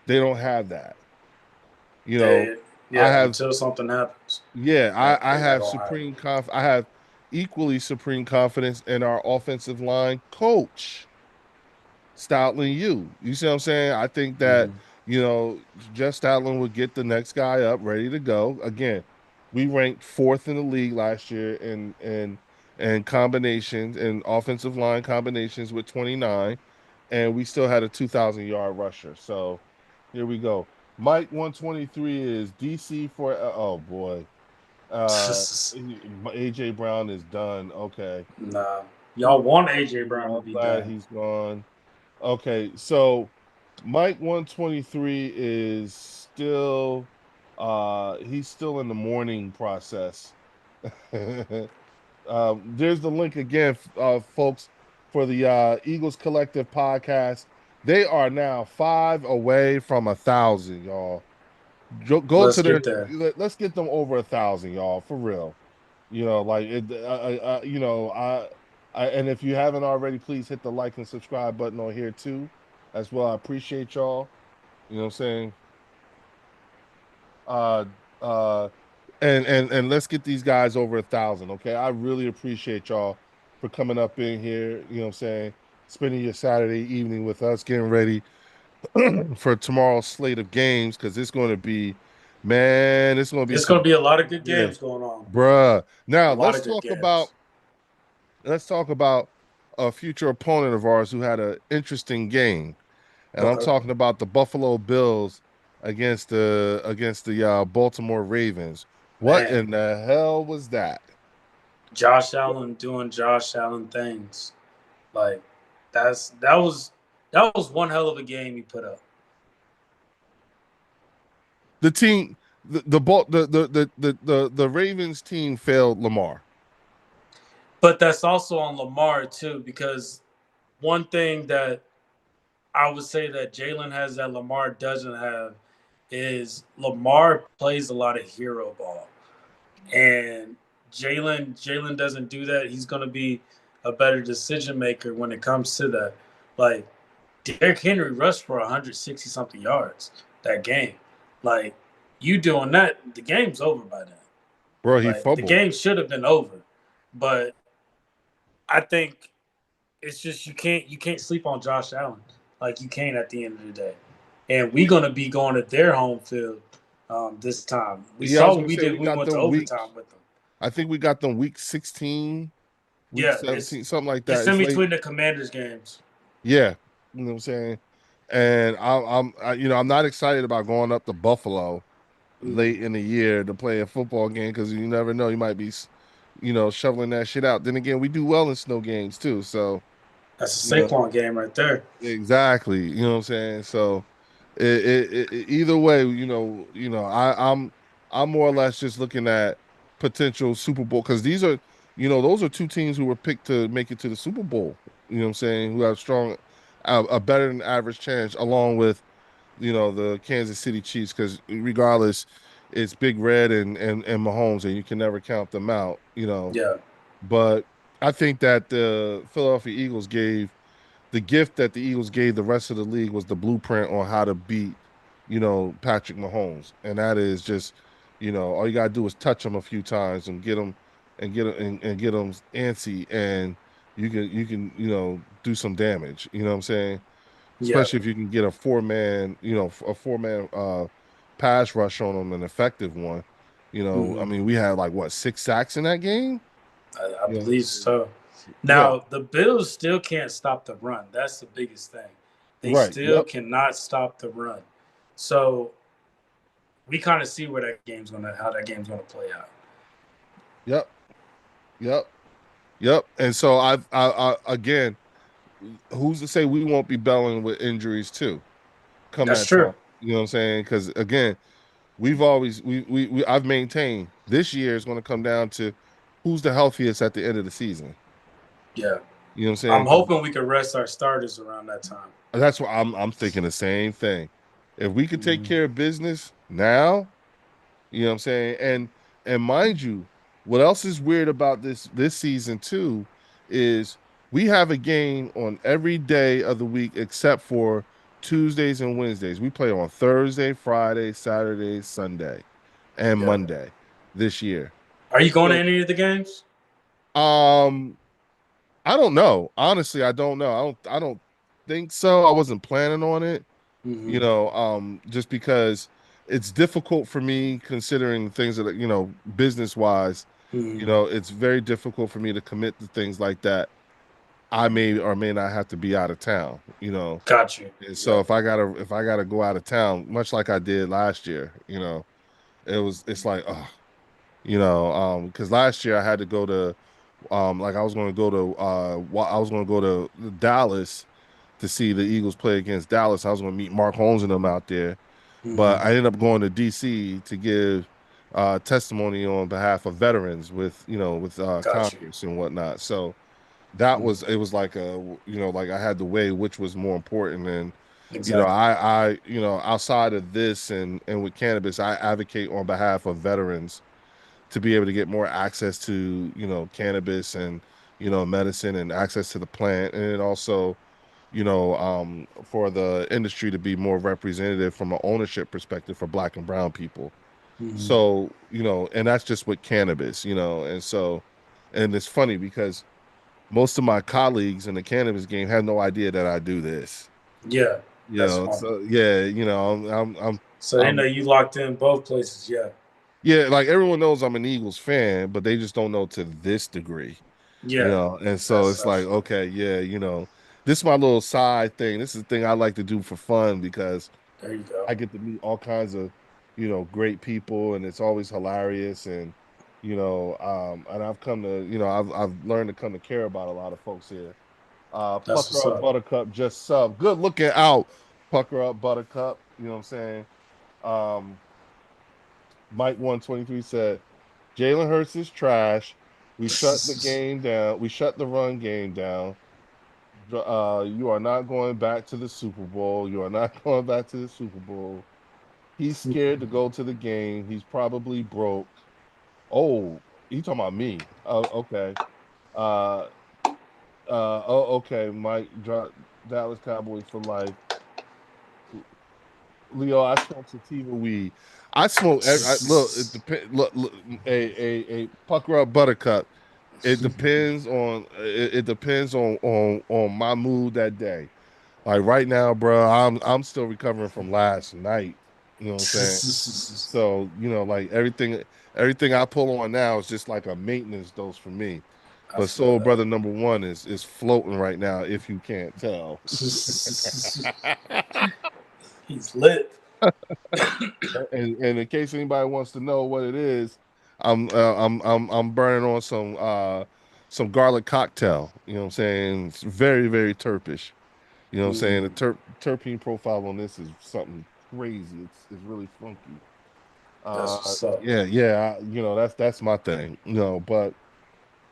They don't have that. You know, They I yeah, have until something happens. yeah, I They're not have gonna have it. I have equally supreme confidence in our offensive line coach, Stoutland you. You see what I'm saying? I think that, Mhm. Jeff Stoutland would get the next guy up ready to go. Again, we ranked fourth in the league last year in combinations and offensive line combinations with 29, and we still had a 2,000-yard rusher. So here we go. Mike 123 is DC for oh boy. AJ Brown is done. Okay. Nah. Y'all want AJ Brown to I'm be glad done. he's gone. Okay, so Mike 123 is still he's still in the mourning process. There's the link again, folks, for the Eagles Collective podcast. They are now 5 away from 1,000, y'all. Go Let's to their get there. let's get them over 1,000, y'all, for real. Like it. And if you haven't already, please hit the like and subscribe button on here too, as well. I appreciate y'all. You know what I'm saying? Uh, uh, and let's get these guys over 1,000. Okay, I really appreciate y'all for coming up in here. You know what I'm saying? Spending your Saturday evening with us, getting ready for tomorrow's slate of games because it's going to be, man, it's going to be It's gonna some, be a lot of good yeah, games going on. bruh. A Now lot of good games. let's talk about a future opponent of ours who had an interesting game, and I'm Okay. talking about the Buffalo Bills against the Baltimore Ravens. What Man, in the hell was that? Josh Allen doing Josh Allen things. Like that was one hell of a game he put up. The team, the Ravens team failed Lamar. But that's also on Lamar too, because one thing that I would say that Jalen has that Lamar doesn't have is Lamar plays a lot of hero ball. And Jalen doesn't do that. He's gonna be a better decision maker when it comes to that. Like Derrick Henry rushed for 160 something yards that game. Like you doing that, the game's over by then. Bro, he Like the fumbled. game should have been over. But I think it's just you can't sleep on Josh Allen like you can't at the end of the day. And we're gonna be going to their home field this time. We Yeah, I saw was what gonna we say did we when we got went to them week. overtime with them. I think we got them week 16, week Yeah, it's 17, something like that. it's in It's late. between the Commanders games. Yeah, you know what I'm saying. And I'm not excited about going up to Buffalo Mm-mm. late in the year to play a football game because you never know, you might be, shoveling that shit out. Then again, we do well in snow games too. So That's you a know Saquon game right there. exactly. You know what I'm saying. So either way, I'm more or less just looking at potential Super Bowl because those are two teams who were picked to make it to the Super Bowl. You know what I'm saying? Who have a better than average chance, along with the Kansas City Chiefs. Because regardless, it's Big Red and Mahomes, and you can never count them out. Yeah, But I think that the Philadelphia Eagles gave the gift that the Eagles gave the rest of the league was the blueprint on how to beat, Patrick Mahomes. And that is just, all you gotta do is touch him a few times and get him and get them antsy, and you can do some damage. You know what I'm saying? Yeah. Especially if you can get a four man pass rush on them, an effective one. I Hmm. mean, we had like what, 6 sacks in that game. I You know, believe so. yeah, Now the Bills still can't stop the run. That's the biggest thing. They right. still Yep, cannot stop the run. So we kind of see how that game's gonna play out. yep, yep, yep. And so I again, who's to say we won't be belling with injuries too come That's that true. time? You know what I'm saying? Because again, we've always I've maintained this year is going to come down to who's the healthiest at the end of the season. Yeah. You know what I'm I'm saying? Because hoping we can rest our starters around that time. that's what I'm thinking the same thing. If we could take Mhm. care of business now, you know what I'm saying? And mind you, what else is weird about this season too is we have a game on every day of the week except for Tuesdays and Wednesdays. We play on Thursday, Friday, Saturday, Sunday, and Yeah. Monday this year. Are you going to So any of the games? um I don't know. Honestly, I don't know. I don't think so. I wasn't planning on it, Hmm. just because it's difficult for me considering things that, business wise, Hmm. it's very difficult for me to commit to things like that. I may or may not have to be out of town. Got you. And so Yeah. if I gotta go out of town, much like I did last year, it's like, oh, because last year I had to go to like I was going to go to I was going to go to Dallas to see the Eagles play against Dallas. I was going to meet Mark Holmes and them out there, Hmm. but I ended up going to DC to give testimony on behalf of veterans with Got you. Congress and whatnot. So Mhm. it was like like I had to weigh which was more important. And Exactly. I outside of this and with cannabis, I advocate on behalf of veterans to be able to get more access to cannabis and medicine and access to the plant, and it also for the industry to be more representative from an ownership perspective for Black and brown people. Hmm. So and that's just with cannabis. And so, and it's funny because most of my colleagues in the cannabis game have no idea that I do this. Yeah. That's fine. So yeah, So they know I'm you locked in both places. Yeah. yeah, like everyone knows I'm an Eagles fan, but they just don't know to this degree. Yeah. And so That's it's like, that's okay, yeah, this is my little side thing. This is the thing I like to do for fun because there you go. I get to meet all kinds of, great people, and it's always hilarious. And I've come to, I've learned to come to care about a lot of folks here. That's Pucker what's Up up. Buttercup just sub. Good looking out, Pucker Up Buttercup. You know what I'm saying? Um, Mike 123 said, Jalen Hurts is trash. We shut the game down. We shut the run game down. You are not going back to the Super Bowl. You are not going back to the Super Bowl. He's scared to go to the game. He's probably broke. Oh, you talking about me? Oh, okay. Uh, okay. Dallas Cowboys for life. Leo, I smoke sativa weed. I smoke. Look, it depends. Look, a pucker up buttercup. It depends it depends on my mood that day. Like right now, bro, I'm still recovering from last night. You know what I'm saying? So, like everything I pull on now is just like a maintenance dose for me. I But feel Soul that. Brother number one is floating right now, if you can't tell. He's lit. And in case anybody wants to know what it is, I'm burning on some garlic cocktail. You know what I'm saying? It's very, very terpish. You know what I'm saying? The Mm, terpene profile on this is something crazy. It's really funky. that's what's up. Yeah, yeah, that's my thing. But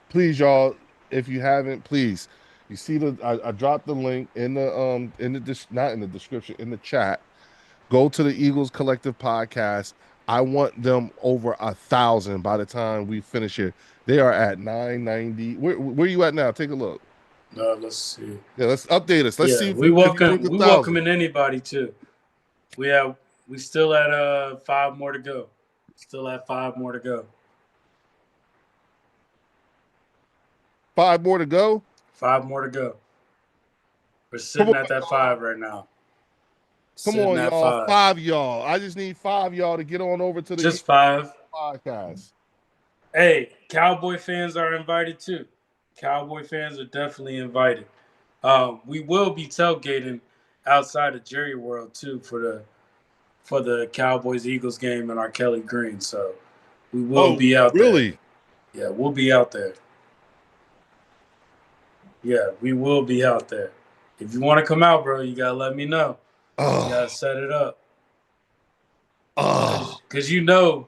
please, y'all, if you haven't, please, you see I dropped the link not in the description, in the chat. Go to the Eagles Collective podcast. I want them over 1,000 by the time we finish here. They are at 990. Where you at now? Take a look. Let's see. Yeah, let's update us. Let's see Yeah, if we can break a we thousand. welcoming anybody too. We still at 5 more to go. Still at 5 more to go. 5 more to go. 5 more to go. We're Come sitting on, at that 5 right now. come Sitting on, at y'all. 5. 5 y'all. I just need 5 y'all to get on over to the Eagles Just 5. podcast. Hey, Cowboy fans are invited too. Cowboy fans are definitely invited. We will be tailgating outside of Jerry World too for the Cowboys Eagles game in our Kelly Green. So we will Oh, be out there. really? Yeah, we'll be out there. Yeah, we will be out there. If you want to come out, bro, you gotta let me know. You gotta Oh, set it up. oh. Cause you know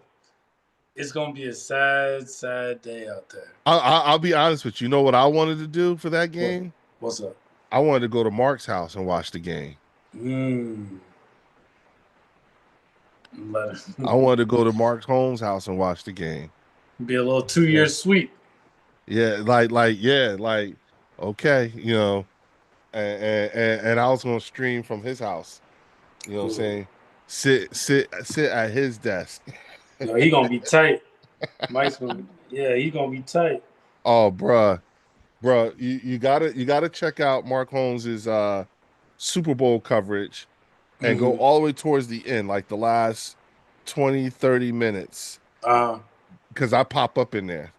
it's gonna be a sad, sad day out there. I'll be honest with you. You know what I wanted to do for that What? game? What's up? I wanted to go to Mark's house and watch the game. Mm. I wanted to go to Mark's Holmes' house and watch the game. Be a little 2 year sweep. Yeah, like okay, and I was gonna stream from his house. You know what I'm Ooh. saying? Sit at his desk. No, he gonna be tight. Mike's gonna, yeah, he gonna be tight. Oh, bruh, you gotta check out Mark Holmes's Super Bowl coverage and go Mm-hmm. all the way towards the end, like the last 20, 30 minutes, because I pop up in there.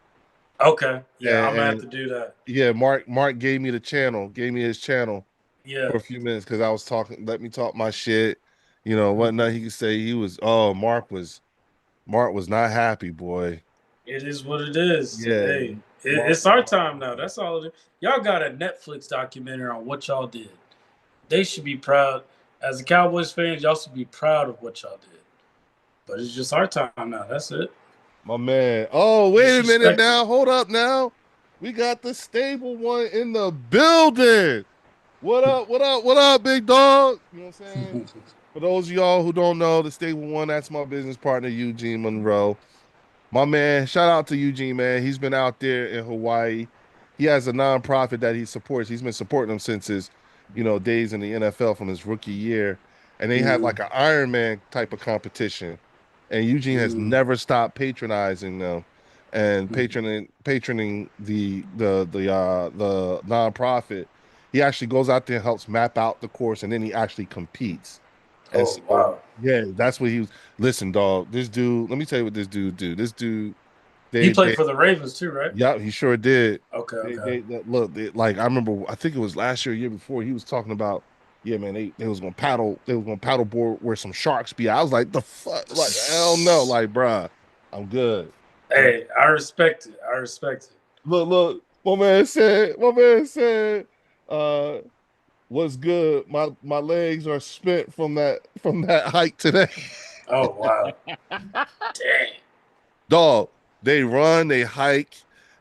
Okay, yeah, I'm And, gonna have and to do that. yeah, Mark gave me his channel Yeah. for a few minutes because I was talking, let me talk my shit, whatnot. Mhm. He could say Mark was not happy, boy. It is what it is. Yeah, Hey, Mark it's was our not time now. happy. That's all. Y'all got a Netflix documentary on what y'all did. They should be proud. As a Cowboys fans, y'all should be proud of what y'all did. But it's just our time now. That's it. My man. Oh, wait a minute Disrespect it. now. Hold up now. We got the stable one in the building. What up? What up? What up, big dog? You know what I'm saying? For those of y'all who don't know, the stable one, that's my business partner, Eugene Monroe. My man, shout out to Eugene, man. He's been out there in Hawaii. He has a nonprofit that he supports. He's been supporting them since his, days in the NFL from his rookie year. And they have Mm, like an Ironman type of competition. And Eugene has mm, never stopped patronizing them and mm. patroning the nonprofit. He actually goes out there and helps map out the course, and then he actually competes. And Oh so, wow. yeah, that's what he was. Listen, dog, this dude, let me tell you what this dude do. This dude, He they, played they, for the Ravens too, right? yeah, he sure did. Okay, They, okay. they, that look, like I remember, I think it was last year, year before, he was talking about, yeah, man, they was gonna paddle board where some sharks be. I was like, the fuck, like, hell no, like, bruh, I'm good. You know, Hey, I respect it. I respect it. look, my man said, uh, what's good? My legs are spent from that hike today. Oh wow. Dang. Dog, they run, they hike,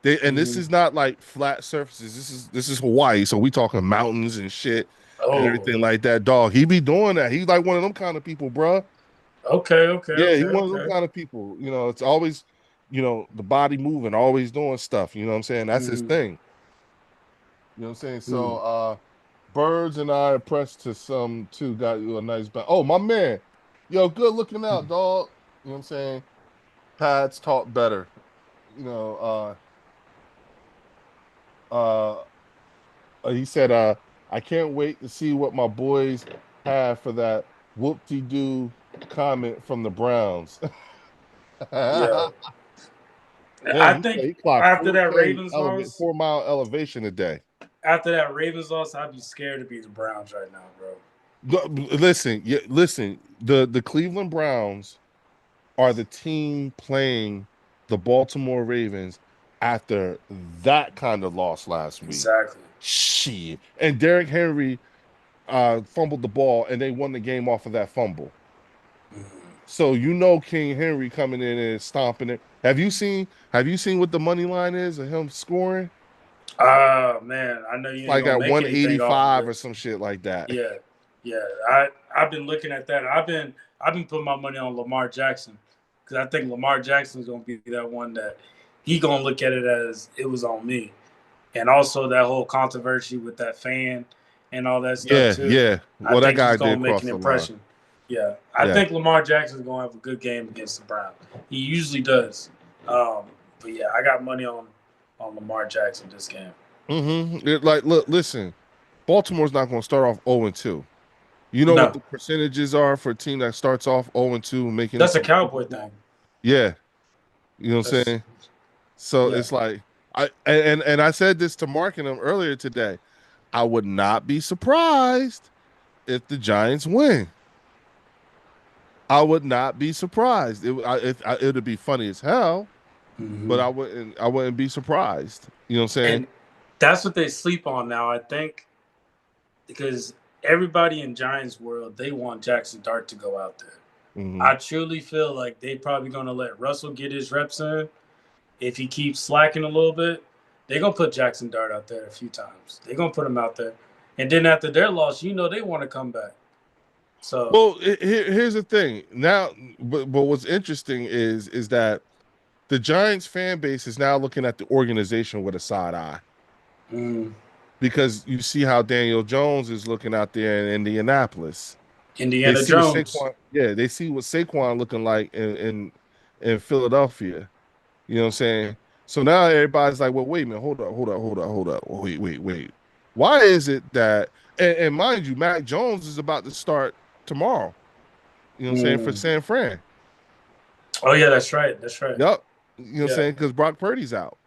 and this Mm-hmm. is not like flat surfaces. This is Hawaii, so we talking mountains and shit and Oh. everything like that. Dog, he be doing that. He's like one of them kind of people, bruh. Okay, okay, Yeah, he okay, one of them okay. kind of people. It's always, the body moving, always doing stuff. You know what I'm saying? That's his Mm-hmm. thing. You know what I'm saying? Mm. So, Birds and I are pressed to some too. Got you a nice back. Oh, my man, yo, good looking out, dog. You know what I'm saying? Pads talk better. You know, uh he said, I can't wait to see what my boys have for that whoop-de-doo comment from the Browns. Yeah. Man, I he said think he clocked after that Ravens loss, 4 mile elevation a day. I'd be scared to be the Browns right now, bro. Listen, yeah, listen. The Cleveland Browns are the team playing the Baltimore Ravens after that kind of loss last week. Exactly. Shit. And Derrick Henry fumbled the ball and they won the game off of that fumble. Mm. So King Henry coming in and stomping it. Have you seen what the money line is of him scoring? Man, I know It's you ain't like gonna at make anything off of 185 it. or some shit like that. Yeah, yeah. I've been looking at that. I've been putting my money on Lamar Jackson because I think Lamar Jackson's gonna be that one that he gonna look at it as it was on me, and also that whole controversy with that fan and all that stuff Yeah, too. yeah. I Well, that think he's guy gonna did make cross an the line. impression. Yeah, I Yeah. think Lamar Jackson's gonna have a good game against the Browns. He usually does. But yeah, I got money on on Lamar Jackson this game. Like, look, listen, Baltimore's not going to start off 0-2. You know what No, the percentages are for a team that starts off 0-2 making it that's to a the Super Cowboy Bowl? thing. Yeah, you know what I'm That's saying? So yeah. it's like and I said this to Mark and him earlier today. I would not be surprised if the Giants win. I would not be surprised. It'd be funny as hell, but Hmm. I wouldn't be surprised. You know what I'm saying? And that's what they sleep on now, I think, because everybody in Giants world, they want Jackson Dart to go out there. Hmm. I truly feel like they probably gonna let Russell get his reps in. If he keeps slacking a little bit, they're gonna put Jackson Dart out there a few times. They're gonna put him out there. And then after their loss, they want to come back. So Well, here's the thing. Now, but what's interesting is that the Giants fan base is now looking at the organization with a side eye mm, because you see how Daniel Jones is looking out there in Indianapolis. They Indiana see what Jones. Saquon, yeah, they see what Saquon looking like in Philadelphia. You know what I'm saying? So now everybody's like, well, wait a minute, hold up. Wait. Why is it that and mind you, Mac Jones is about to start tomorrow, you know what I'm saying, for Mm. San Fran. Oh yeah, that's right. That's right. Yep. You know what I'm Yeah. saying? Because Brock Purdy's out.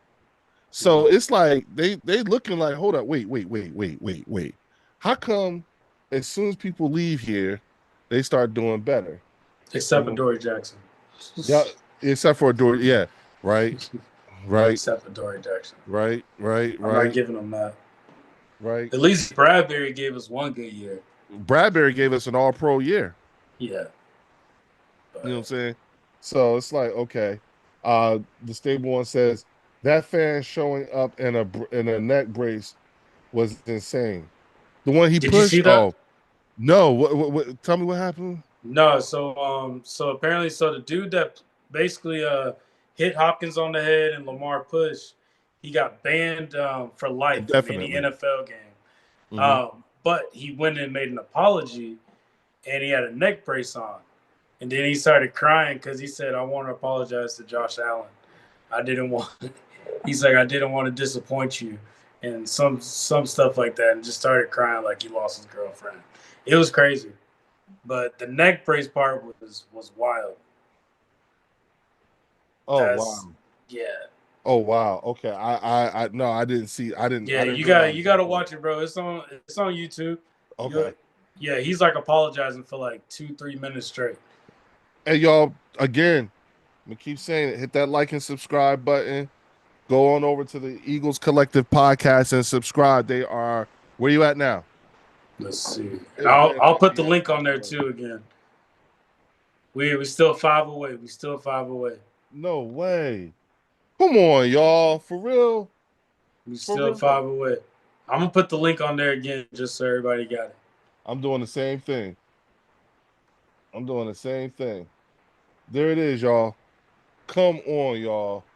So Mm. it's like they looking like, hold up, wait. How come as soon as people leave here, they start doing better? You Except for know, Dory Jackson. yeah, except for a door, yeah, right, right, Except for Dory Jackson. right, right, I'm not right, giving him that. right. At least Bradbury gave us one good year. Bradbury gave us an all pro year. Yeah. You know what I'm But saying? So it's like, okay. The stable one says that fan showing up in a neck brace was insane. The one he did you see pushed? that? Oh no! What tell me what happened? No, so apparently the dude that basically hit Hopkins on the head and Lamar Push, he got banned for life from any Definitely. NFL game. Hmm. But he went and made an apology and he had a neck brace on. And then he started crying because he said, I want to apologize to Josh Allen. I didn't want he's like, I didn't want to disappoint you and some stuff like that, and just started crying like he lost his girlfriend. It was crazy. But the neck brace part was wild. Oh That's wow. yeah. Oh wow. Okay. I no, I didn't see. I Yeah, didn't you realize gotta that. watch it, bro. It's on YouTube. You Okay. yeah, he's like apologizing for like 2-3 minutes straight. Hey y'all, again, I'm gonna keep saying it. Hit that like and subscribe button. Go on over to the Eagles Collective podcast and subscribe. They are where you at now? Let's see. And It better I'll not put be the at link on there 5 away. too again. We still 5 away. We still 5 away. No way. Come on, y'all. For real. We For still real. 5 away. I'm gonna put the link on there again just so everybody got it. I'm doing the same thing. I'm doing the same thing. There it is, y'all. Come on, y'all.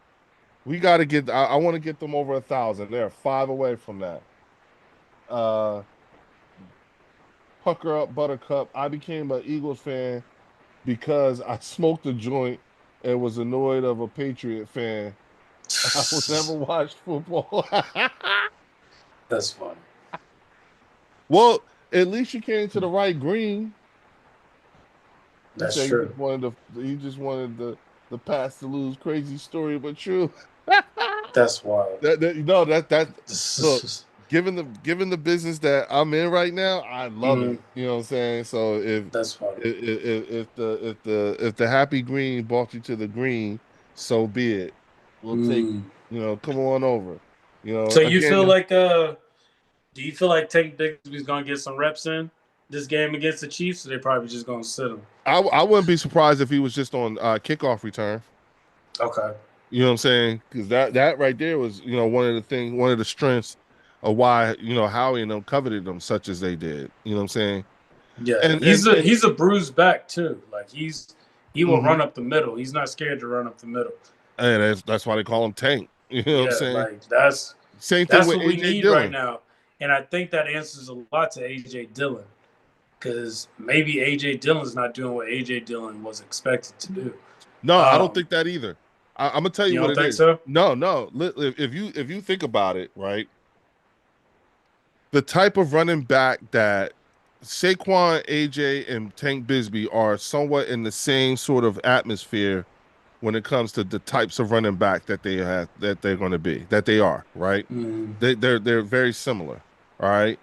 We got to get. I want to get them over 1,000. They're 5 away from that. Uh, Pucker up, Buttercup. I became an Eagles fan because I smoked a joint and was annoyed of a Patriot fan. I would never watch football. That's funny. Well, at least you came to the right green. He That's said he true. just wanted the past to lose. Crazy story, but true. That's wild. No, that look, given the business that I'm in right now, I love Mm, it. You know what I'm saying? So if that's funny. if the happy green brought you to the green, so be it. We'll take it. Mm. Come on over. So you feel Again, like do you feel like Tank Bigsby's gonna get some reps in this game against the Chiefs, or they probably just gonna sit him? I wouldn't be surprised if he was just on kickoff return. Okay. You know what I'm saying? Because that right there was one of the strengths of why Howie and them coveted them such as they did. You know what I'm saying? Yeah, And he's a bruised back too. Like he will run mhm. up the middle. He's not scared to run up the middle. And that's why they call him Tank. You know what I'm Yeah, saying? like that's Same thing that's with what we AJ need right Dillon. now. And I think that answers a lot to AJ Dillon because maybe AJ Dillon's not doing what AJ Dillon was expected to do. No, I don't Um, think that either. I'm gonna tell you You what don't it think is. so? No, no. If you think about it, right, the type of running back that Saquon, AJ, and Tank Bisbee are somewhat in the same sort of atmosphere when it comes to the types of running back that they have that they're going to be that they are, right? Mm, They're very similar, all right.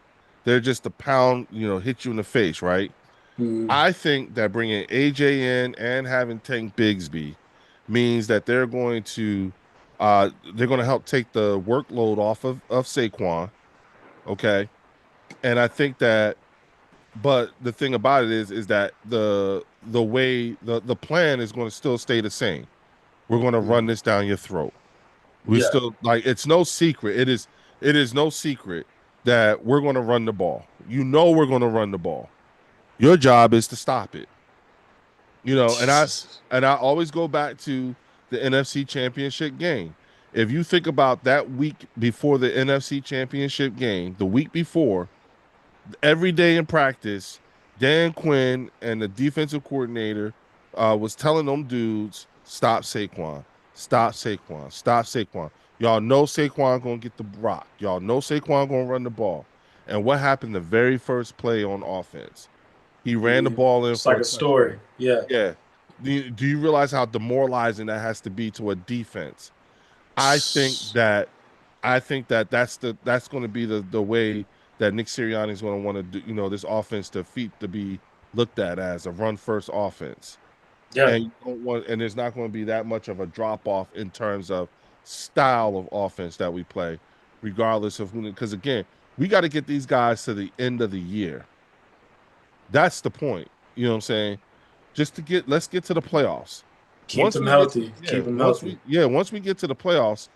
They're just a pound, hit you in the face, right? mm, I think that bringing AJ in and having Tank Bigsby means that they're going to help take the workload off of Saquon, okay? And I think that, but the thing about it is that the way the plan is going to still stay the same. We're going to run mm. this down your throat. We Yeah. still like it's no secret. It is no secret that we're going to run the ball. We're going to run the ball. Your job is to stop it. And I Jesus. and I always go back to the NFC Championship game. If you think about that week before the NFC Championship game, the week before, every day in practice, Dan Quinn and the defensive coordinator was telling them dudes, stop Saquon, stop Saquon, stop Saquon. Y'all know Saquon gonna get the rock. Y'all know Saquon gonna run the ball. And what happened the very first play on offense? He ran the ball in It's for like a a story. touchdown. Yeah. Yeah. Do you realize how demoralizing that has to be to a defense? I think that that's going to be the way that Nick Sirianni is going to want to do, this offense to be looked at as a run first offense. Yeah. And there's not going to be that much of a drop off in terms of style of offense that we play, regardless of who. Because again, we got to get these guys to the end of the year. That's the point. You know what I'm saying? Let's get to the playoffs. Keep Once them we get healthy. Keep them once healthy. we yeah, once we get to the playoffs,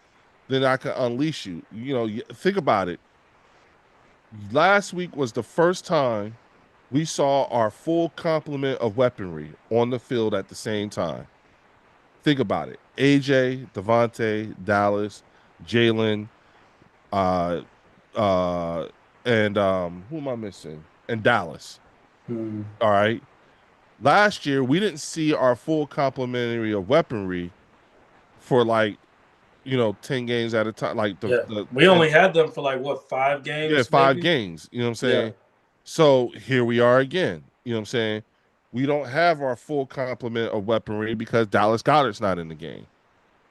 then I can unleash you. Think about it. Last week was the first time we saw our full complement of weaponry on the field at the same time. Think about it. AJ, Devontae, Dallas, Jalen, uh, uh, and who am I missing? And Dallas. Mm. All right. Last year, we didn't see our full complementary of weaponry for 10 games at a time. Like Yeah. We only had them for like what, 5 games, five maybe? games. You know what I'm Yeah. saying? So here we are again. You know what I'm saying? We don't have our full complement of weaponry because Dallas Goddard's not in the game.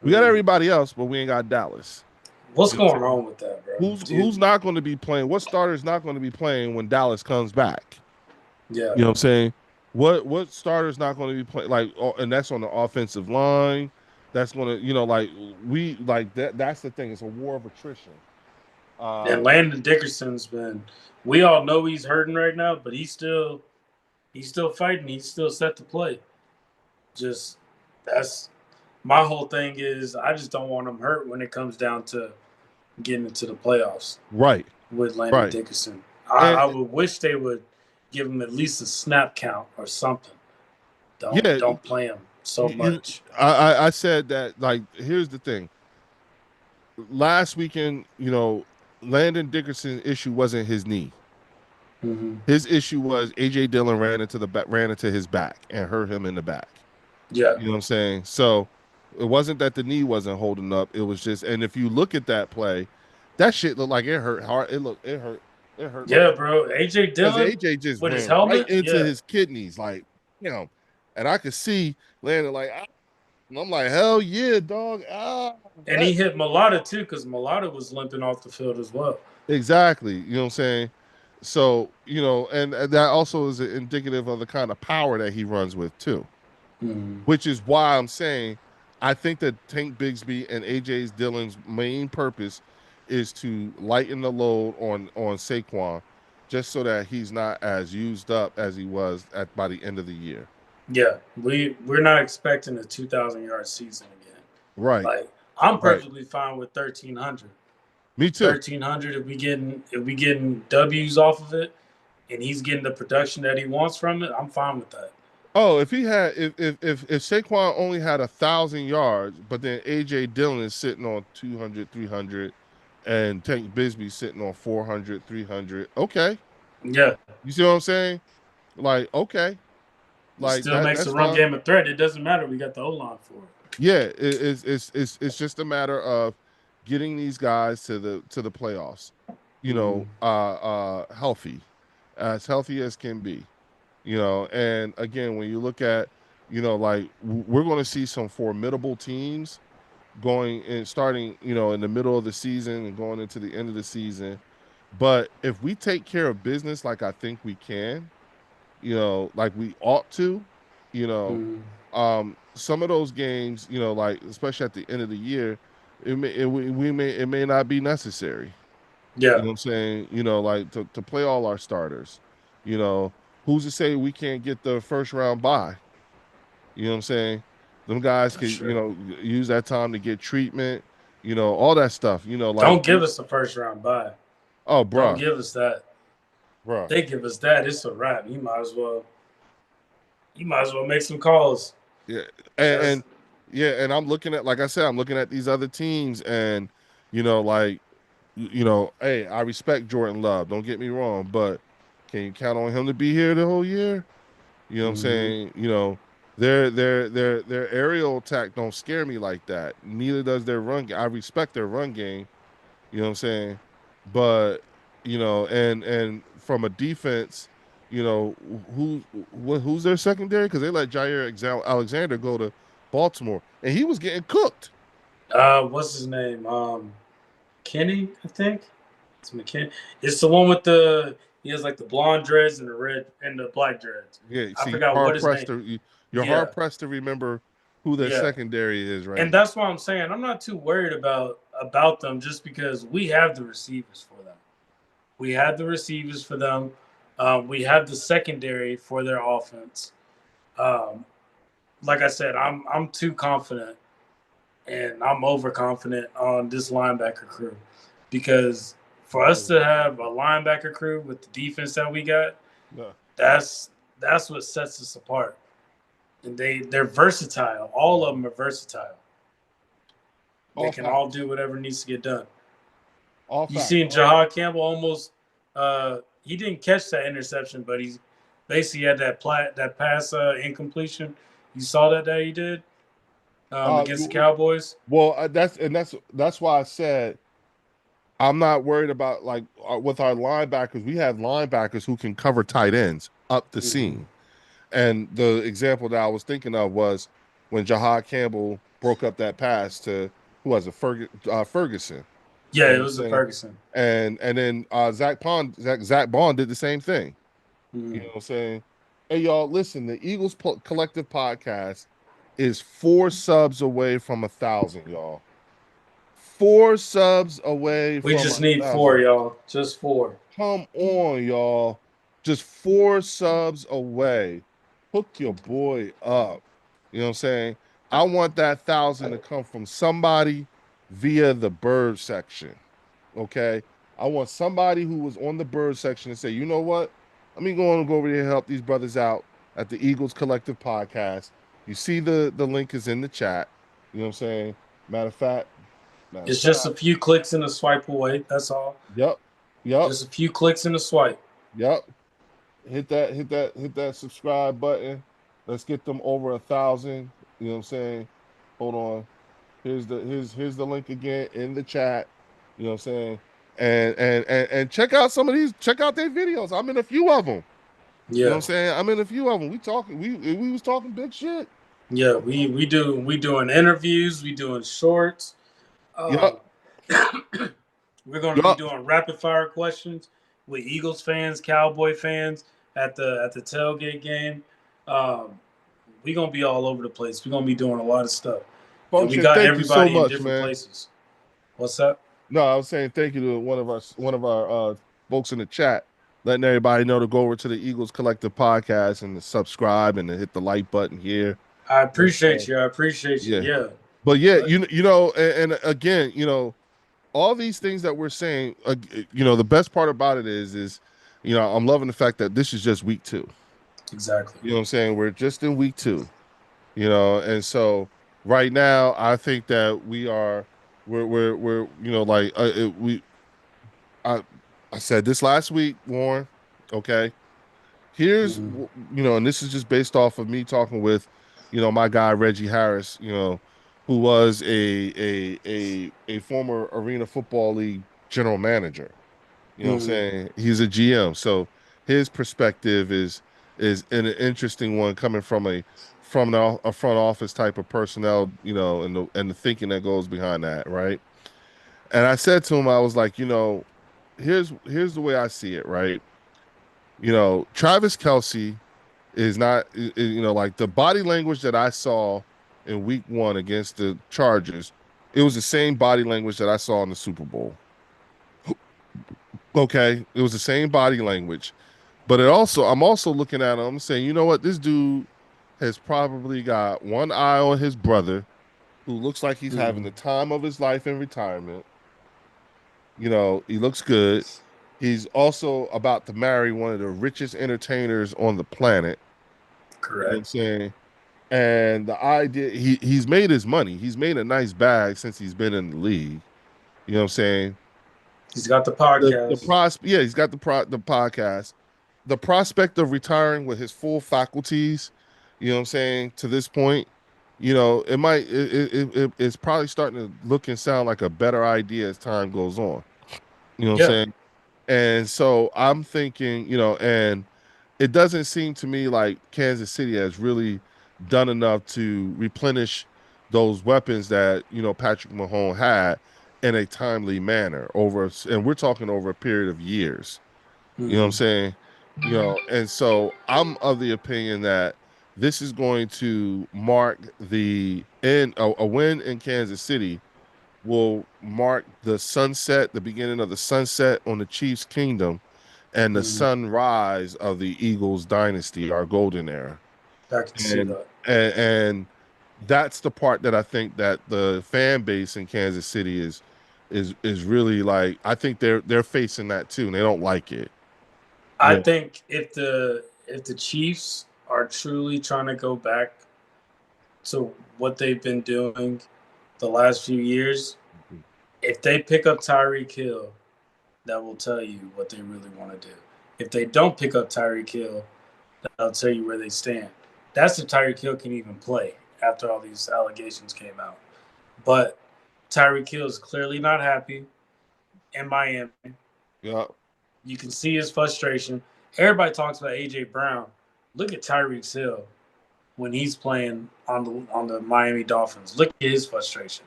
We got Mm. everybody else, but we ain't got Dallas. What's You know what I'm going saying? on with that, bro? Who's not going to be playing? What starter is not going to be playing when Dallas comes back? Yeah. You know what I'm saying? What starter's not going to be playing? And that's on the offensive line. That's going to, we like that. That's the thing. It's a war of attrition. And Landon Dickerson's been. We all know he's hurting right now, but he's still fighting. He's still set to play. Just that's my whole thing is I just don't want him hurt when it comes down to getting into the playoffs Right, with Landon right. Dickerson. And I would wish they would give him at least a snap count or something. yeah, Don't play him so you, much. I said that, like, here's the thing. Last weekend, Landon Dickerson's issue wasn't his knee. Mm-hmm. His issue was AJ Dillon ran into his back and hurt him in the back. Yeah. You know what I'm saying? So it wasn't that the knee wasn't holding up. It was just, and if you look at that play, that shit looked like it hurt hard. It hurt like Yeah, bro. AJ because Dillon AJ just with his ran right helmet. into Yeah. his kidneys, like, and I could see Landon like, ah, and I'm like, hell yeah, dog. And he hit Mulata too, because Mulata was limping off the field as well. Exactly. You know what I'm saying? So, and that also is indicative of the kind of power that he runs with too, Mm. which is why I'm saying I think that Tank Bigsby and AJ Dillon's main purpose is to lighten the load on Saquon, just so that he's not as used up as he was by the end of the year. Yeah, we're not expecting a 2,000 yard season again. Right. Like I'm Right. perfectly fine with 1,300. Me too. 1,300 if we getting W's off of it, and he's getting the production that he wants from it, I'm fine with that. Oh, if Saquon only had 1,000 yards, but then AJ Dillon is sitting on 200, 300, and Tank Bisbee sitting on 400, 300. Okay, Yeah, you see what I'm saying? Like, okay, it like still makes the that's run fine. game a threat. It doesn't matter. We got the O line for it. Yeah, it's just a matter of getting these guys to the playoffs, Mm. healthy as can be, and again, when you look at, like we're going to see some formidable teams going and starting, in the middle of the season and going into the end of the season. But if we take care of business like I think we can, like we ought to, you know, Mm. some of those games, like especially at the end of the year, it may not be necessary. You Yeah, know what I'm saying? Like to play all our starters. You know, who's to say we can't get the first round bye? You know what I'm saying? Them guys that's could, true. use that time to get treatment, all that stuff. Like, Don't give us the first round bye. oh, Don't bruh, give us that. bruh. They give us that, it's a wrap. You might as well make some calls. Yeah, and, That's and yeah, and I'm looking at, like I said, I'm looking at these other teams, and like, hey, I respect Jordan Love. Don't get me wrong, but can you count on him to be here the whole year? You know what I'm mhm. saying? Their aerial attack don't scare me like that. Neither does their run game. I respect their run game. You know what I'm saying? But and from a defense, who's their secondary? Because they let Alexander go to Baltimore, and he was getting cooked. What's his name? Kenny, I think. It's McKinney. It's the one with the he has like the blonde dreads and the red and the black dreads. Yeah, I see, forgot what his name. you're Yeah, hard pressed to remember who their yeah. secondary is right And now. that's why I'm saying I'm not too worried about them just because we have the receivers for them. We have the receivers for them. We have the secondary for their offense. Um, like I said, I'm too confident and I'm overconfident on this linebacker crew because for us to have a linebacker crew with the defense that we got, No, that's that's what sets us apart. And they're versatile. All of them are versatile. They all can all facts, do whatever needs to get done. all You facts. seen Jahad Campbell almost he didn't catch that interception, but he basically had that pass incompletion. You saw that he did against the You, Cowboys. well, that's why I said I'm not worried about, like, with our linebackers. We have linebackers who can cover tight ends up the Mm-hmm. seam. And the example that I was thinking of was when Jahad Campbell broke up that pass to, who was it, Ferguson. Yeah, You know it what I'm was a saying? Ferguson. And then Zach Bond did the same thing. You know Mm. what I'm saying? Hey, y'all, listen, the Eagles Collective Podcast is 4 subs away from 1,000, y'all. 4 subs away We from just a need four, thousand. y'all. Just four. Come on, y'all. Just 4 subs away. Hook your boy up. You know what I'm saying? I want that 1,000 to come from somebody via the bird section. Okay. I want somebody who was on the bird section to say, you know what? Let me go over there and help these brothers out at the Eagles Collective Podcast. You see the link is in the chat. You know what I'm saying? Matter of fact, matter of It's just fact. a few clicks and a swipe away. That's all. Yep. Yep. Just a few clicks and a swipe. Yep. Hit that subscribe button. Let's get them over 1,000. You know what I'm saying? Hold on. Here's the link again in the chat. You know what I'm saying? And check out some of these. Check out their videos. I'm in a few of them. You know what Yeah, I'm saying? I'm in a few of them. We was talking big shit. yeah. We doing interviews. We doing shorts. Yup. Um, we're going to be Yup. doing rapid fire questions with Eagles fans, Cowboy fans at the tailgate game. Um, we're gonna be all over the place. We're gonna be doing a lot of stuff, and we Function. got Thank you so everybody in much, different man. places. What's up? No, I was saying thank you to one of our folks in the chat, letting everybody know to go over to the Eagles Collective Podcast and to subscribe and to hit the like button here. I You know what I'm appreciate saying? you. I appreciate you. Yeah. Yeah. But yeah, But and again, all these things that we're saying, the best part about it is, I'm loving the fact that this is just week 2. exactly. You know what I'm saying? We're just in week 2, and so right now I think that we're like I I said this last week, Warren. Okay, here's Mhm. and this is just based off of me talking with, my guy Reggie Harris. who was a former Arena Football League general manager. You know what I'm Mm, saying? He's a GM, so his perspective is an interesting one coming from a front office type of personnel, and the thinking that goes behind that, right? And I said to him, I was like, here's the way I see it, right? Travis Kelce is not, like the body language that I saw in week one against the Chargers, it was the same body language that I saw in the Super Bowl. Okay. It was the same body language. But I'm also looking at him saying, you know what? This dude has probably got one eye on his brother who looks like he's having mm, the time of his life in retirement. He looks good. He's also about to marry one of the richest entertainers on the planet. You know what I'm correct. saying? And the idea he's made his money. He's made a nice bag since he's been in the league. You know what I'm saying? He's got the The podcast. pros yeah, he's got the podcast. The prospect of retiring with his full faculties, you know what I'm saying, to this point, it might it's probably starting to look and sound like a better idea as time goes on. You know what I'm Yeah. saying? And so I'm thinking, and it doesn't seem to me like Kansas City has really done enough to replenish those weapons that, Patrick Mahomes had in a timely manner and we're talking over a period of years. You know what I'm Mm, saying? And so I'm of the opinion that this is going to mark the end, a win in Kansas City will mark the beginning of the sunset on the Chiefs' kingdom and the mm. sunrise of the Eagles dynasty, our golden era. I can see And that. and that's the part that I think that the fan base in Kansas City is really like, I think they're facing that too, and they don't like it. I Yeah. think if the Chiefs are truly trying to go back to what they've been doing the last few years, if they pick up Tyreek Hill, that will tell you what they really want to do. If they don't pick up Tyreek Hill, that'll tell you where they stand. That's if Tyreek Hill can even play after all these allegations came out. But Tyreek Hill is clearly not happy in Miami. Yeah. You can see his frustration. Everybody talks about AJ Brown. Look at Tyreek Hill when he's playing on the Miami Dolphins. Look at his frustration.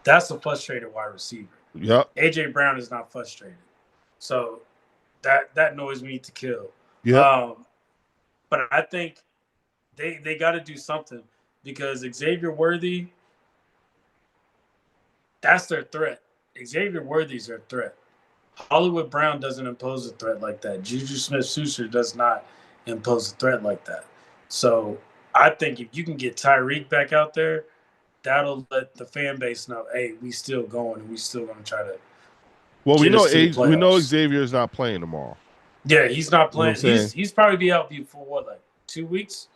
That's a frustrated wide receiver. Yeah. AJ Brown is not frustrated. So that annoys me to kill. Yeah. Um, but I think they got to do something because Xavier Worthy, that's their threat. Xavier Worthy's their threat. Hollywood Brown doesn't impose a threat like that. Juju Smith-Schuster does not impose a threat like that. So I think if you can get Tyreek back out there, that'll let the fan base know, hey, we still going and we still going to try to Well, get us to the We know playoffs. Xavier is not playing tomorrow. Yeah, he's not You know what I'm playing. saying? He's probably be out before what, like 2 weeks?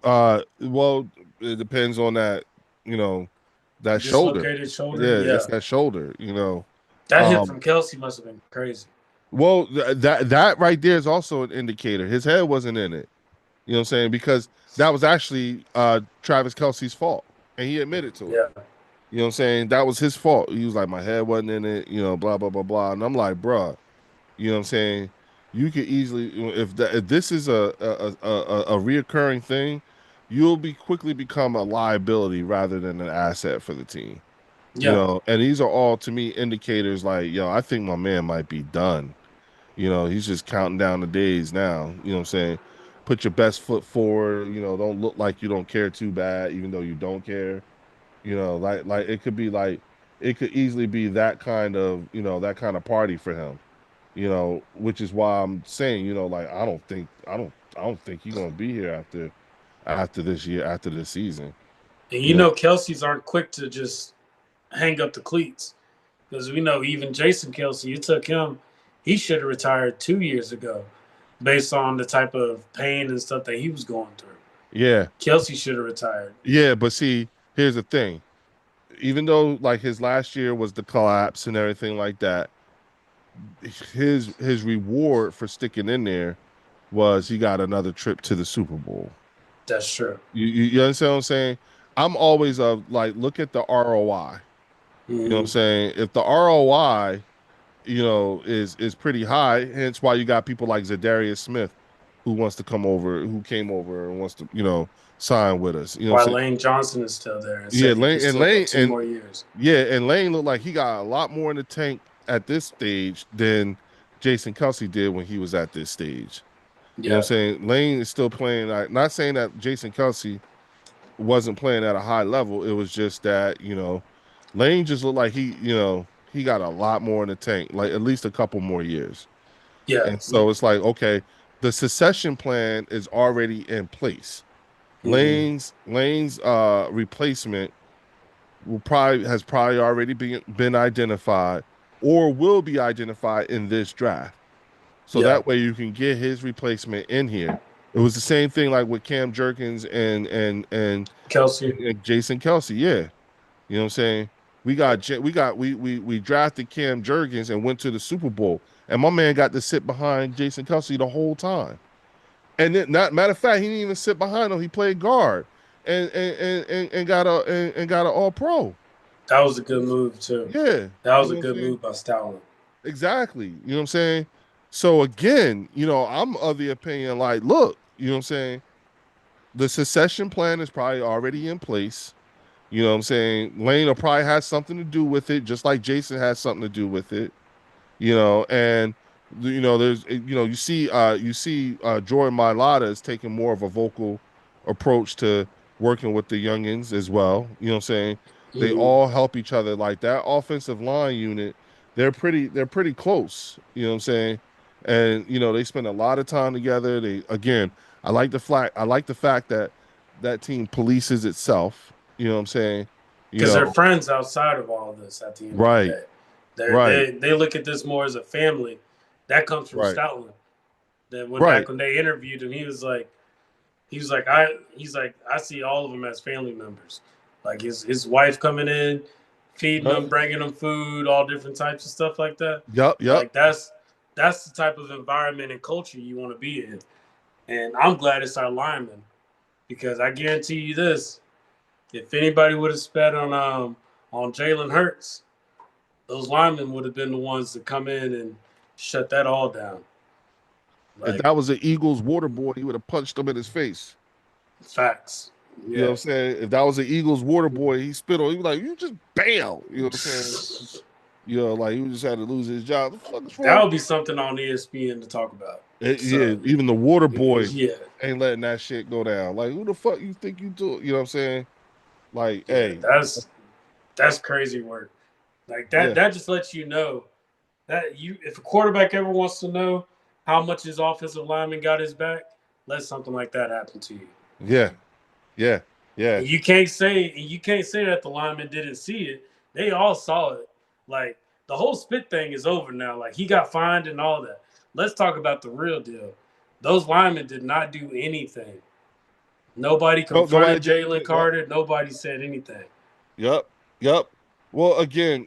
Well, it depends on that shoulder. Dislocated shoulder. Yeah, it's Yeah, that shoulder. that hit Um, from Kelsey must have been crazy. well, that right there is also an indicator. His head wasn't in it. You know what I'm saying? Because that was actually Travis Kelsey's fault, and he admitted to it. Yeah, You know what I'm saying? That was his fault. He was like, my head wasn't in it. Blah blah blah blah. And I'm like, bruh, you know what I'm saying? You could easily, if this is a reoccurring thing, you'll be quickly become a liability rather than an asset for the team. yeah. And these are all to me indicators like, yo, I think my man might be done. He's just counting down the days now. You know what I'm saying? Put your best foot forward. Don't look like you don't care too bad, even though you don't care. Like it could be like it could easily be that kind of party for him. Which is why I'm saying, like I don't think he's gonna be here after this year, after this season. And You know, Kelsey's aren't quick to just hang up the cleats because we know even Jason Kelsey, it took him. He should have retired 2 years ago, based on the type of pain and stuff that he was going through. yeah, Kelsey should have retired. yeah, but see, here's the thing. Even though like his last year was the collapse and everything like that, his reward for sticking in there was he got another trip to the Super Bowl. That's true. You understand what I'm saying? I'm always like, look at the ROI. You know what I'm Mhm. saying? If the ROI, is pretty high, hence why you got people like Zadarius Smith who wants to come over, who came over and wants to, sign with us. You know what Why I'm saying? Lane Johnson is still there and Yeah, said he can still go Lane two more years. and Lane looked like he got a lot more in the tank at this stage than Jason Kelsey did when he was at this stage. You know what I'm Yeah, saying? Lane is still playing. Not saying that Jason Kelsey wasn't playing at a high level. It was just that, Lane just looked like he got a lot more in the tank, like at least a couple more years. yeah. And so it's like, okay, the succession plan is already in place. Mm-hmm. Lane's replacement has probably already been identified or will be identified in this draft. So Yeah, that way you can get his replacement in here. It was the same thing like with Cam Jerkins Kelsey. and Jason Kelsey. Yeah. You know what I'm saying? We drafted Cam Jurgens and went to the Super Bowl, and my man got to sit behind Jason Kelsey the whole time. And then, not matter of fact, he didn't even sit behind him. He played guard and got an All Pro. That was a good move too. Yeah, That you was know a what I'm good saying? move by Stoutland. Exactly. You know what I'm saying? So again, I'm of the opinion like, look, you know what I'm saying? The succession plan is probably already in place. You know what I'm saying? Lane will probably has something to do with it, just like Jason has something to do with it. And there's Jordan Mailata is taking more of a vocal approach to working with the youngins as well. You know what I'm saying? They Mm-hmm. all help each other. Like that offensive line unit, they're pretty close. You know what I'm saying? And they spend a lot of time together. They again, I like the fact that that team polices itself. You know what I'm saying? You Because they're know, friends outside of all of this. At the end of the right, day, they right, they look at this more as a family. That comes from right, Stoutland. That when right. back when they interviewed him, he's like I see all of them as family members. Like his wife coming in, feeding Yep, them, bringing them food, all different types of stuff like that. yep, yep. Like that's the type of environment and culture you want to be in. And I'm glad it's our linemen because I guarantee you this: if anybody would have sped on Jalen Hurts, those linemen would have been the ones to come in and shut that all down. If Like that was an Eagles water boy, he would have punched him in his face. facts. You know what Yeah. I'm saying? If that was an Eagles water boy, he spit on. He was like, "You just bail." You know what I'm saying? Like he just had to lose his job. What the fuck is That wrong? would be something on ESPN to talk about. Yeah, So, even the water boy yeah, ain't letting that shit go down. Like, who the fuck you think you do? You know what I'm saying? Like, yeah, hey, that's crazy work. Like that yeah, that just lets you know that you if a quarterback ever wants to know how much his offensive lineman got his back, let something like that happen to you. yeah, yeah, yeah. And you can't say that the lineman didn't see it. They all saw it. Like the whole spit thing is over now. Like he got fined and all that. Let's talk about the real deal. Those linemen did not do anything. Nobody No, nobody confronted did Jalen anything. Yep, Carter. Nobody said anything. yep, yep. Well, again,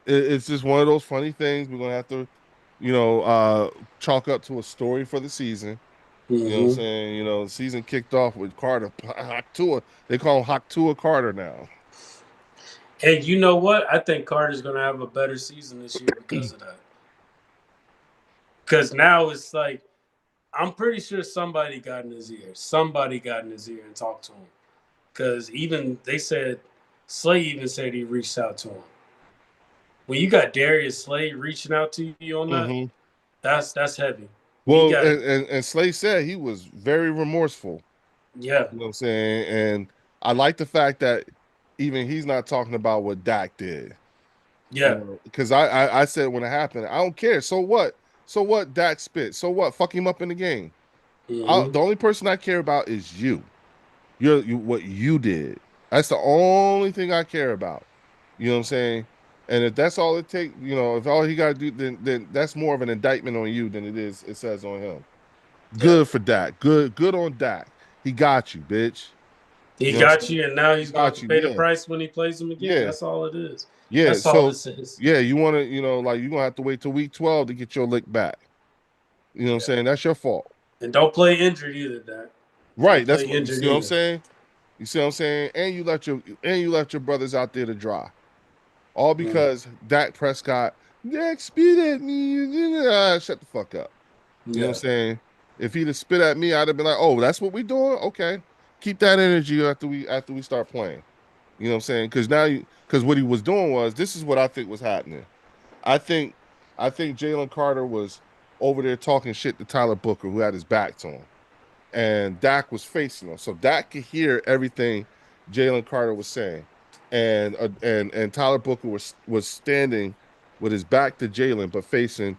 it's just one of those funny things. We're gonna have to, chalk up to a story for the season. You know what I'm Mm-hmm. saying? The season kicked off with Carter Haktua. They call him Haktua Carter now. And you know what? I think Carter's going to have a better season this year because of that. Because now it's like, I'm pretty sure somebody got in his ear. Somebody got in his ear and talked to him. Because even they said, Slay even said he reached out to him. When you got Darius Slay reaching out to you on that, Hmm. that's heavy. When you Well, got, and Slay said he was very remorseful. yeah, You know what I'm saying? And I like the fact that even he's not talking about what Dak did. yeah, Because I said when it happened, I don't care. So what? So what? Dak spit. So what? Fuck him up in the game. mm-hmm, The only person I care about is you. What you did. That's the only thing I care about. You know what I'm saying? And if that's all it takes, if all he got to do, then that's more of an indictment on you than it says on him. yeah. Good for Dak. Good on Dak. He got you, bitch. He You know what I'm got saying? you, and now He he's going to have got to you. pay the Yeah. price when he plays him again. Yeah. That's all it is. Yeah. That's all So this is. yeah, you want to, like you're gonna have to wait till week 12 to get your lick back. You know what I'm Yeah. saying? That's your fault. And don't play injured either, Dak. Right. Don't That's play what you injured see what I'm either. saying? You see what I'm saying? And you left your brothers out there to dry. All Mm. because Dak Prescott, Dak spit at me. Shut the fuck up. You know what I'm Yeah. saying? If he'd have spit at me, I'd have been like, "Oh, that's what we doing? Okay, keep that energy after we start playing." You know what I'm saying? Because what he was doing was this is what I think was happening. I think I think Jalen Carter was over there talking shit to Tyler Booker, who had his back to him, and Dak was facing him, so Dak could hear everything Jalen Carter was saying, and Tyler Booker was standing with his back to Jalen, but facing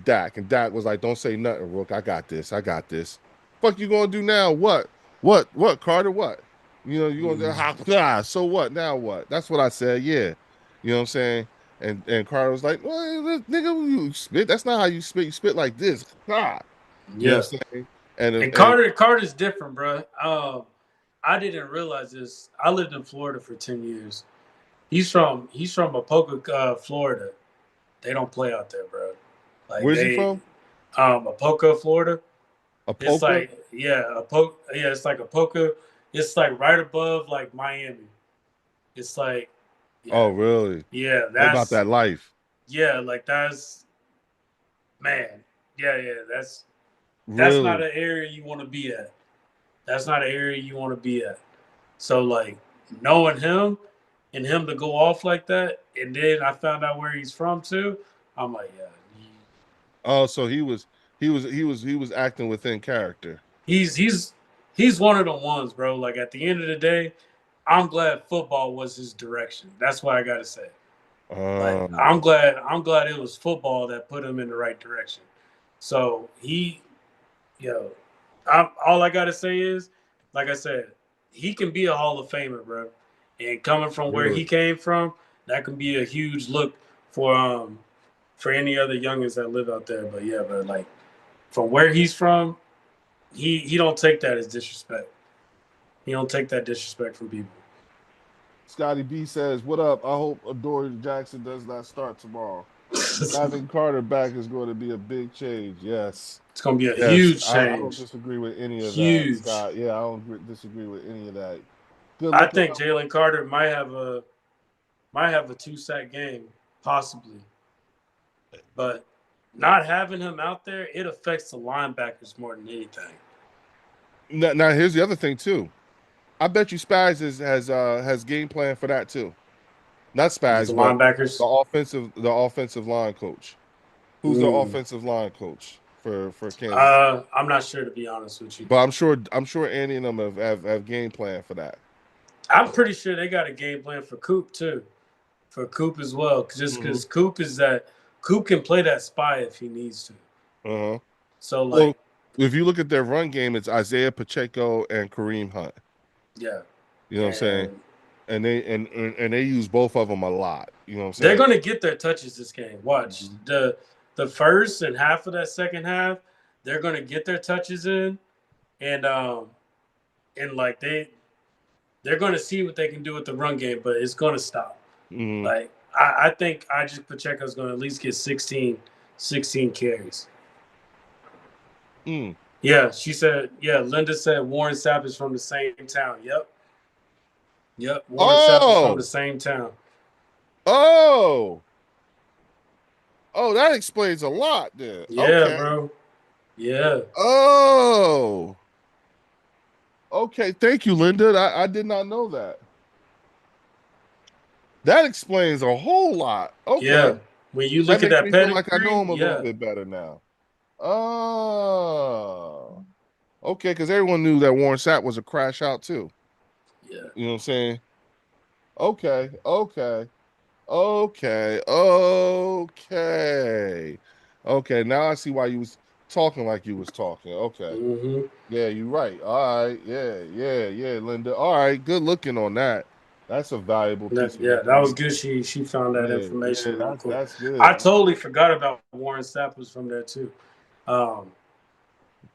Dak, and Dak was like, "Don't say nothing, Rook. I got this. I got this. Fuck you gonna do now? What? What? Carter? What? You know you gonna Mm. so what? Now what? That's what I said. Yeah, you know what I'm saying." And Carter was like, "Well, nigga, you spit. That's not how you spit. You spit like this. Ah." You know Yeah. what I'm saying? And And and Carter's different, bro. I didn't realize this. I lived in Florida for 10 years. He's from Apoca, Florida. They don't play out there, bro. Like where's he they from? Apoca, Florida. A It's poker? like it's like Apoca. It's like right above like Miami. It's like Oh, yeah, really? yeah, They about that's that life. yeah, like that's man. Yeah, that's not Really? an area you want to be at. That's not an area you want to be at. So like knowing him and him to go off like that, and then I found out where he's from too. I'm like, yeah, Oh, so he was acting within character. he's he's he's one of the ones, bro. Like at the end of the day, I'm glad football was his direction. That's what I gotta say. Like Um, I'm glad it was football that put him in the right direction. So yo, all I gotta say is, like I said, he can be a Hall of Famer, bro. And coming from where he really. came from, that can be a huge look for any other youngins that live out there. But yeah, but like from where he's from, he don't take that as disrespect. He don't take that disrespect from people. Scotty B says, "What up? I hope Adoree Jackson does not start tomorrow. Having Carter back is going to be a big change." Yes, It's gonna be a yes. huge I don't change. disagree with any of that, Huge. Scott. Yeah, I don't disagree with any of that. Good I looking think out. Jalen Carter might have a 2 sack game, possibly. But not having him out there, it affects the linebackers more than anything. Now, here's the other thing too. I bet you Spags has game plan for that too. Not With the Spags, but linebackers, the offensive line coach. Who's the mm, offensive line coach for Kansas City? I'm not sure to be honest with you. But I'm sure Andy and them have game plan for that. I'm pretty sure they got a game plan for Coop too, for Coop as well. Just Hmm. because Coop can play that spy if he needs to. Uh-huh. So Well, like, if you look at their run game, it's Isaiah Pacheco and Kareem Hunt. yeah, You know what I'm saying? and And they use both of them a lot. You know what I'm they're saying? gonna get their touches this game. Watch Mhm. the first and half of that second half, they're gonna get their touches in, and like they're going to see what they can do with the run game, but it's going to stop. Mhm. Like I think Pacheco's going to at least get 16 carries. Mm. Yeah, she said. Yeah, Linda said Warren Sapp is from the same town. Yep. Warren Sapp is from the Oh, same town. oh, oh, that explains a lot then. Yeah, Okay. bro. Yeah, Oh, okay. Thank you, Linda. I did not know that. That explains a whole lot. Okay. yeah. When you That look at makes that me feel like I know pedigree, him a little yeah, bit better now. Oh, okay. Because everyone knew that Warren Sapp was a crash out too. yeah. You know what I'm saying? Okay, okay, okay, okay, okay. Now I see why you was talking like you was talking. Okay. hmm Yeah, you're right. All right. Yeah, Linda. All right. Good looking on that. That's a valuable piece of That was information. good. She found that Yeah, information real that's quick. that's I good. totally forgot about Warren Sapp was from there too. Um,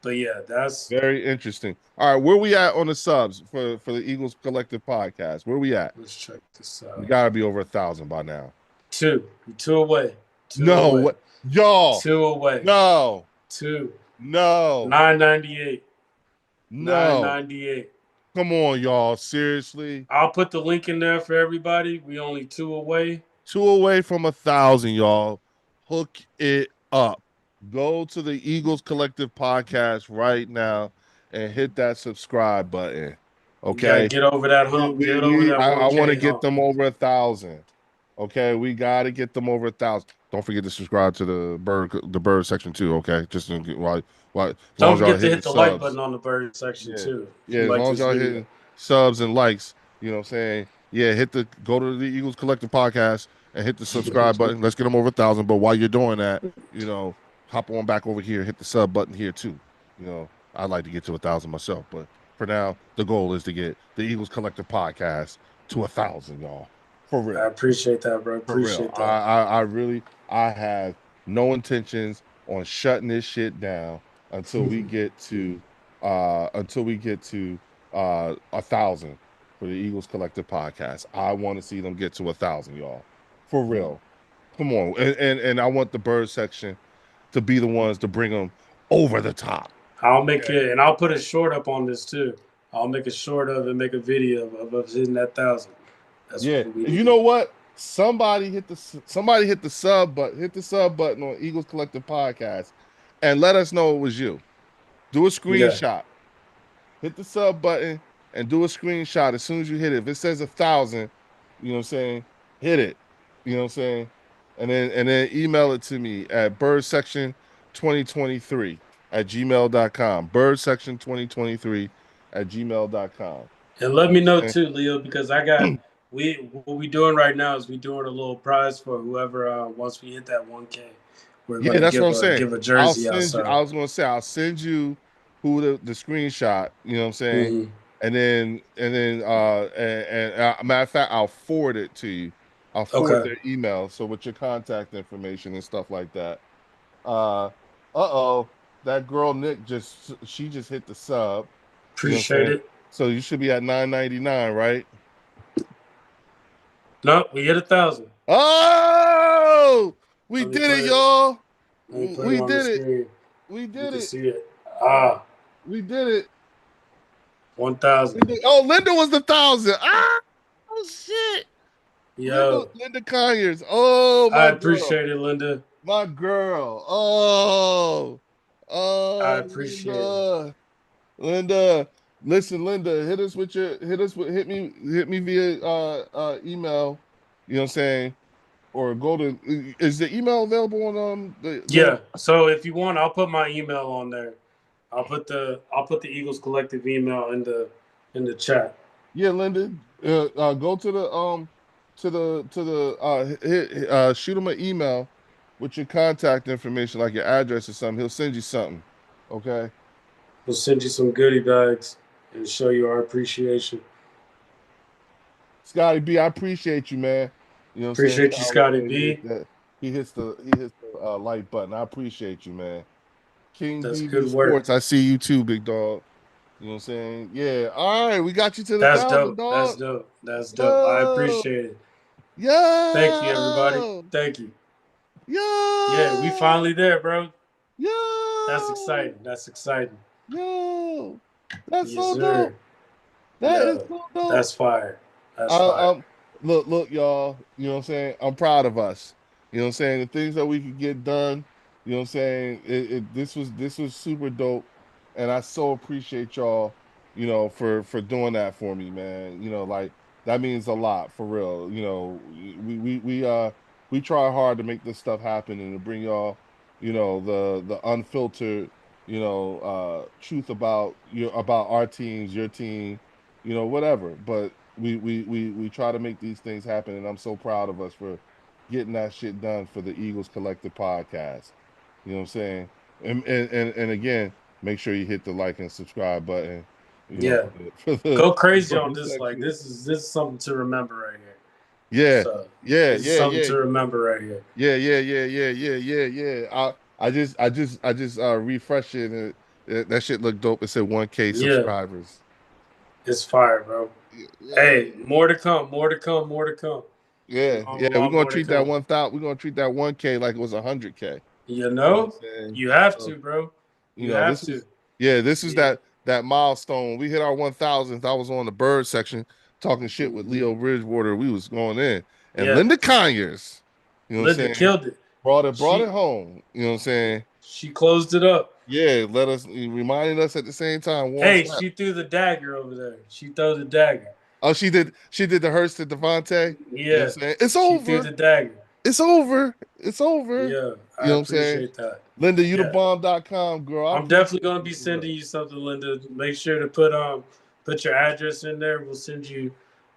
but yeah, that's Very interesting. All right, where we at on the subs for the Eagles Collective podcast? Where we at? let's check this We out. gotta be over 1,000 by now. Two away, two No, away, what y'all? two away, No, two no. 998. No. 998. Come on, y'all. Seriously. I'll put the link in there for everybody. We only 2 away. 2 away from 1,000, y'all. Hook it up. Go to the Eagles Collective podcast right now and hit that subscribe button. You gotta Okay. get over that hump. Get over that I want to 1K get hump. them over 1,000. Okay, we got to get them over 1,000. Don't forget to subscribe to the bird section too. Okay, just as long Don't as y'all forget to hitting hit the like subs. button on the bird section Yeah, too. If yeah. you As like long as this y'all video. hitting subs and likes, you know what I'm saying. Yeah, go to the Eagles Collective podcast and hit the subscribe button. Let's get them over 1,000. But while you're doing that, hop on back over here, hit the sub button here too. I'd like to get to 1,000 myself, but for now, the goal is to get the Eagles Collective podcast to 1,000, y'all. For I real. appreciate that, bro. For real. Appreciate that. I really I have no intentions on shutting this shit down until we get to 1,000 for the Eagles Collective podcast. I want to see them get to 1,000, y'all. For real. Come on. And I want the bird section to be the ones to bring them over the top. I'll make it, and I'll put a short up on this too. I'll make a short of it, make a video of us hitting that 1,000. That's Yeah. what we You need. know what? Somebody hit the sub button on Eagles Collective Podcast and let us know it was you. Do a Yeah. screenshot. Hit the sub button and do a screenshot as soon as you hit it. If it says 1,000, you know what I'm saying? Hit it. You know what I'm saying? And then email it to me at birdsection2023@gmail.com. Birdsection2023@gmail.com. And let me You know know what I'm too, Leo, because I got what we doing right now is we doing a little prize for whoever once we hit that 1K. We're Yeah, gonna that's what I'm saying. give a jersey out. So I was gonna say I'll send you who the screenshot, you know what I'm saying? mhm. And then matter of fact, I'll forward it to you. I'll forward Okay. their email, so with your contact information and stuff like that. Uh-oh, that girl Nick she just hit the sub. You know what I'm Appreciate saying? it. So you should be at 999, right? No, we hit 1,000. Oh, we Let me did put it, it. y'all. Let me put it We on the did it. screen. We You did can it. see it. We did it. 1,000. Oh, Linda was the 1,000. Oh shit. Yo, Linda Conyers. Oh, I my girl. appreciate it, Linda. My girl. Oh. I Oh, appreciate it. Linda. Linda. Listen, Linda, hit me via email. You know what I'm saying? Or go to is the email available on Yeah. So if you want, I'll put my email on there. I'll put the Eagles Collective email in the chat. Yeah, Linda. Go to the shoot him an email with your contact information, like your address or something. He'll send you something. Okay. We'll send you some goodie bags and show you our appreciation. Scotty B, I appreciate you, man. You know what I'm saying? Appreciate you, Shout out Scotty to B. that. He hits the like button. I appreciate you, man. King That's BB good work. Sports. I see you too, big dog. You know what I'm saying? Yeah. All right, we got you to the That's 1,000, dope. That's dog. dope. That's dope. I Yo, appreciate it. Thank you, everybody. yo, Thank you. Yeah, we yo, finally there, bro. That's yo, exciting. That's exciting. yo. That's Yes, so sir. dope. That is Yo, so dope. that's fire. That's I, fire. look, y'all. You know what I'm saying? I'm proud of us. You know what I'm saying? The things that we could get done. You know what I'm saying? This was super dope, and I so appreciate y'all. For doing that for me, man. Like that means a lot for real. We try hard to make this stuff happen and to bring y'all, the unfiltered, truth about our teams, your team, whatever. But we try to make these things happen, and I'm so proud of us for getting that shit done for the Eagles Collective podcast. You know what I'm saying? And again, make sure you hit the like and subscribe button. Yeah. For the Go crazy on bonus this. Like section. this is something to remember right here. Yeah, So yeah, this is yeah, something yeah, to remember right here. yeah. I just refreshed it, and that shit looked dope. It said 1K Yeah, subscribers. it's fire, bro. Yeah, Hey, more to come, more to come, more to come. yeah, yeah. A lot more to come. We're gonna treat that 1K like it was 100K. You You know what know, I'm saying? you have So, to, bro. You have this to. is yeah, this is Yeah. that milestone. We hit our 1,000th. I was on the bird section talking shit with Leo Bridgewater. We was going in, and Yeah, Linda Conyers, you know what I'm Linda saying, killed it. brought it She home. You know what I'm saying? she closed it up. Yeah, let us reminding us at the same time. Warren Hey, Sapp. she threw the dagger over there. She threw the dagger. Oh, she did. She did the Hurst to Devontae. You know what I'm Yeah, saying? It's she threw over. the dagger. It's over. It's over. Yeah, You I know what I'm saying? appreciate that. Linda, you the Yeah, bomb.com, girl. I I'm definitely appreciate gonna you be for real. sending you something, Linda. Make sure to put your address in there. We'll send you.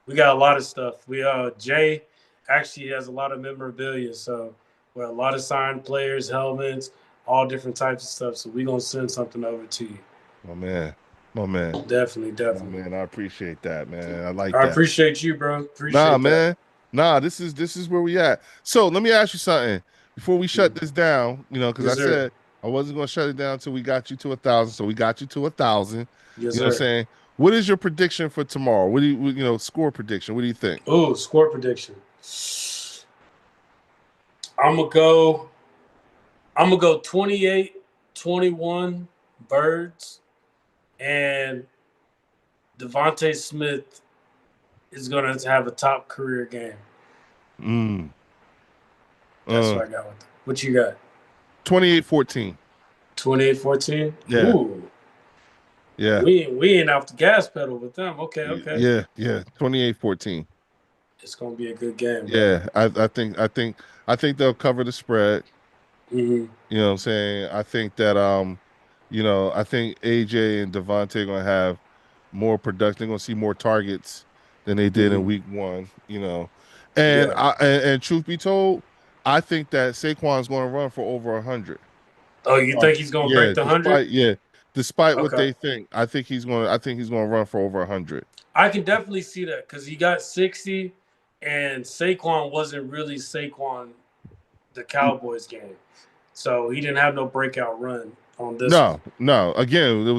We got a lot of stuff. We Jay actually has a lot of memorabilia, so we have a lot of signed players, helmets, all different types of stuff. So we gonna send something over to you. My man. My man. Definitely, My definitely. man. I appreciate that, man. I like I that. appreciate you, bro. Nah, Appreciate that. man. Nah, this is where we at. So let me ask you something before we shut this down. You know, because I Yes, sir. said I wasn't gonna shut it down until we got you to 1,000. So we got you to 1,000. Yes, You know what I'm sir. saying? What is your prediction for tomorrow? What do you know, score prediction? What do you think? Oh, score prediction. I'm gonna go. I'm gonna go 28-21 Birds, and Devontae Smith is gonna have a top career game. Mm. That's Uh what I got with them. What you got? 28-14. 28-14? Yeah. Ooh. Yeah. We ain't off the gas pedal with them. Okay, okay. Yeah. Yeah. 28-14. It's gonna be a good game, bro. Yeah. I think they'll cover the spread. Mm-hmm. You know what I'm saying? I think that I think AJ and Devontae gonna have more production. They're gonna see more targets than they did in Mm-hmm. week one, you know. And Yeah. and truth be told, I think that Saquon's gonna run for over 100. Oh, you think he's gonna break the 100? Despite what Okay. they think, I think he's gonna run for over 100. I can definitely see that because he got 60, and Saquon wasn't really Saquon the Cowboys game, so he didn't have no breakout run on this one. No, no. Again, it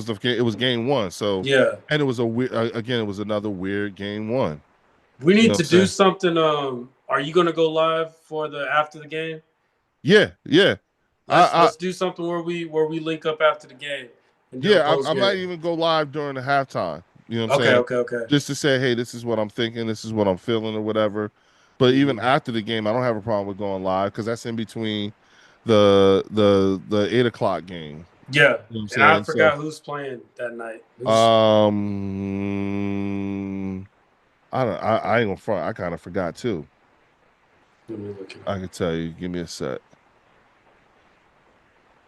was game one. So, Yeah, and it was a weird. Again, it was another weird game one. we You know need what I'm to do saying? something. Are you gonna go live for the after the game? Yeah, yeah. Let's do something where we link up after the game and do a Yeah, post I might game. even go live during the halftime. You know what I'm Okay, saying? okay, okay. Just to say, hey, this is what I'm thinking, this is what I'm feeling, or whatever. But even Mm-hmm. after the game, I don't have a problem with going live because that's in between the 8 o'clock game. Yeah, You know what I'm and I saying? So, forgot who's playing that night. I ain't gonna front. I kind of forgot too. Let me look it I up. can tell you. Give me a sec.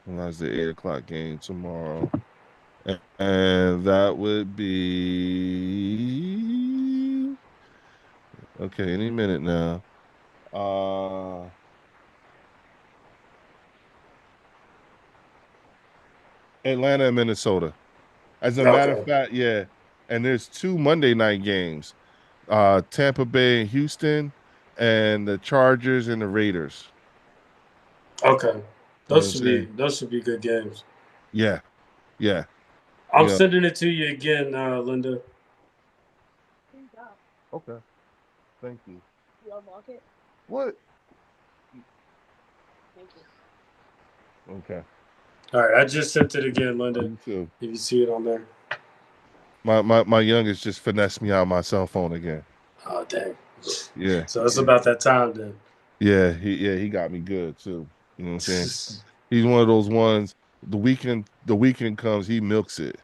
And that's the 8 o'clock game tomorrow. And that would be okay, any minute now. Uh Atlanta and Minnesota. As a matter of Okay, fact, yeah. And there's two Monday night games. Tampa Bay and Houston, and the Chargers and the Raiders. okay. You know what I'm saying? Those should be good games. Yeah, yeah. I'm Yeah. sending it to you again, Linda. Okay. Thank you. What? Okay. All right, I just sent it again, Linda. You too. If you see it on there. My youngest just finessed me out of my cell phone again. Oh dang. Yeah, So it's yeah, about that time then. he got me good too. You know what I'm saying? He's one of those ones. The weekend comes, he milks it.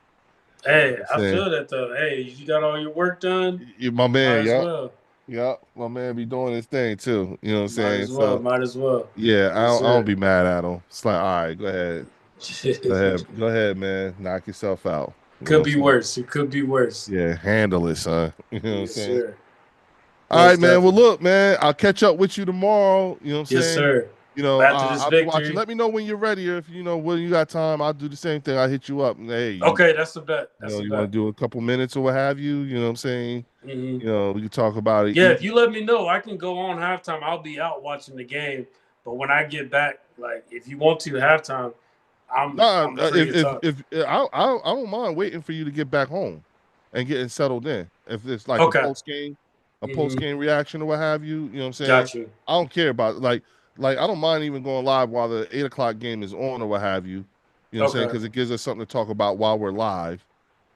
You know Hey, what I'm I saying? feel that though. Hey, you got all your work done. My Might man, as yup, well. yup. My man be doing his thing too. You know what I'm Might saying? as well. So Might as well. yeah, Yes, I don't sir. be mad at him. It's like, all right, go ahead, man, knock yourself out. You know what Could I'm be saying? worse. It could be worse. Yeah, handle it, son. You know what I'm Yes, saying? sir. All right, Most man. Well, definitely. look, man, I'll catch up with you tomorrow. You know what I'm Yes, saying? sir. You know, After this I'll be watching. victory. Let me know when you're ready, or if you know when you got time. I'll do the same thing. I'll hit you up. And, hey, Okay, that's a bet. you That's know, a you want to bet. do a couple minutes or what have you? You know what I'm saying? Hmm. You know, we can talk about it. Yeah, if you let me know, I can go on halftime. I'll be out watching the game. But when I get back, like if you want to halftime, Nah, I'm free to talk. if I don't mind waiting for you to get back home and getting settled in. If it's like Okay. a post Hmm. game reaction or what have you, you know what I'm saying? Got you. I don't care about like I don't mind even going live while the 8 o'clock game is on or what have you. You know what I'm saying? Okay. Because it gives us something to talk about while we're live.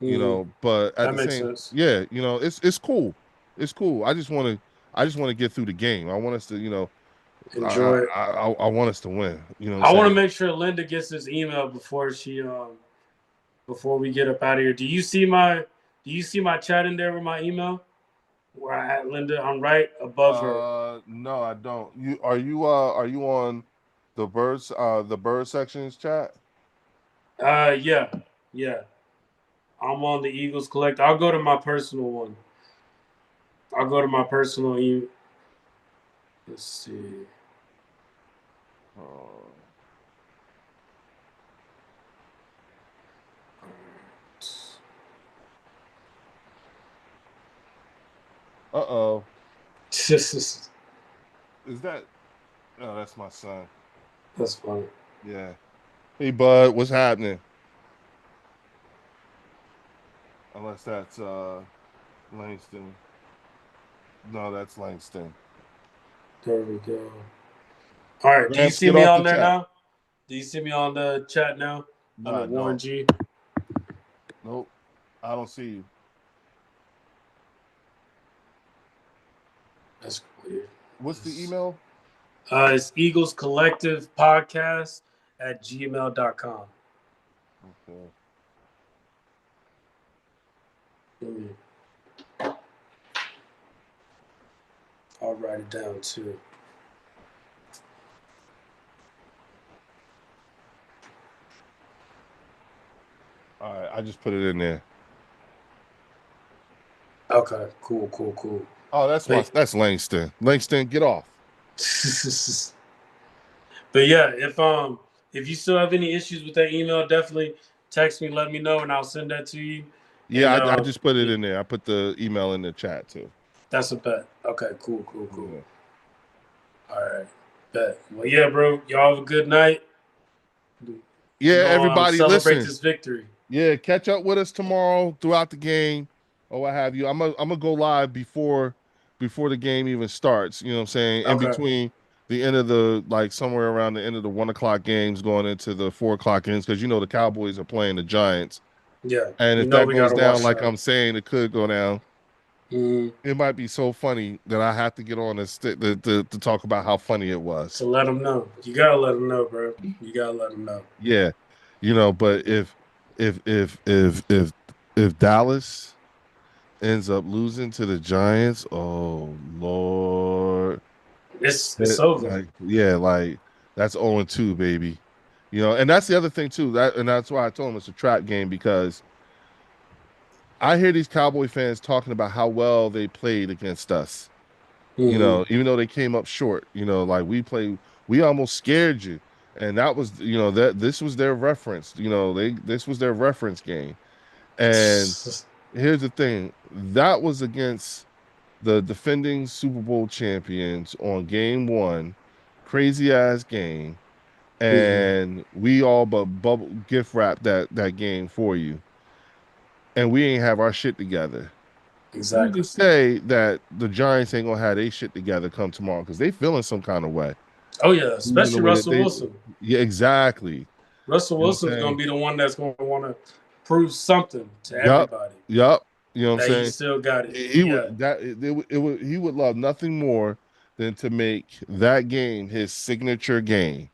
you know, but at That the makes same, sense. yeah, you know, it's cool. It's cool. I just want to get through the game. I want us to, you know, Enjoy it. I want us to win. You know what I'm I want to saying? make sure Linda gets this email before we get up out of here. Do you see my chat in there with my email? Where I at Linda? I'm right above her. No, I don't. Are you on the bird sections chat? Yeah, yeah. I'm on the Eagles Collect. I'll go to my personal one. I'll go to my personal email. Let's see. Uh, uh-oh. Is that Oh, that's my son. That's funny. Yeah. Hey bud, what's happening? Unless that's Langston. No, that's Langston. There we go. All right. Do you Gramps, see get me off the on there chat. now? Do you see me on the chat now? No, Under I Warren don't. G. Nope. I don't see you. That's weird. What's the email? It's Eagles Collective Podcast at gmail.com. Okay. I'll write it down too. All right, I just put it in there. Okay, cool. Oh, that's Langston. Langston, get off. But yeah, if you still have any issues with that email, definitely text me, let me know, and I'll send that to you. Yeah, And I just put it in there. I put the email in the chat too. that's a bet. Okay, cool. Yeah. All right, bet. Well, yeah, bro. Y'all have a good night. Yeah, everybody, Celebrate listen. this victory. Yeah, catch up with us tomorrow throughout the game or what have you. I'm gonna go live before the game even starts. You know what I'm saying? In Okay. between the end of the like somewhere around the end of the 1 o'clock games going into the 4 o'clock games because you know the Cowboys are playing the Giants. Yeah, And if that we goes gotta down watch like that. I'm saying it could go down, Mm-hmm. it might be so funny that I have to get on and to talk about how funny it was. To let them know. You gotta let them know, bro. You gotta let them know. Yeah, you know, but if if if if if Dallas ends up losing to the Giants, oh Lord. It's over. Like, yeah, like that's 0-2, baby. You know, and that's the other thing too. That's why I told him it's a trap game because I hear these Cowboy fans talking about how well they played against us. You Mm-hmm. know, even though they came up short, you know, like we almost scared you. And that was, you know, that this was their reference. You know, this was their reference game. And here's the thing, that was against the defending Super Bowl champions on game one, crazy ass game, Mm-hmm. and we all but bubble gift wrap that game for you, and we ain't have our shit together. Who's to Exactly. say that the Giants ain't gonna have their shit together come tomorrow because they feeling some kind of way. Oh yeah, In the especially way that Russell they, Wilson. yeah, exactly. Russell You know what I'm Wilson's gonna saying? be the one that's gonna want to prove something to Yup, everybody yup. You know what I'm that he saying? still got it. He Yeah. would he would love nothing more than to make that game his signature game.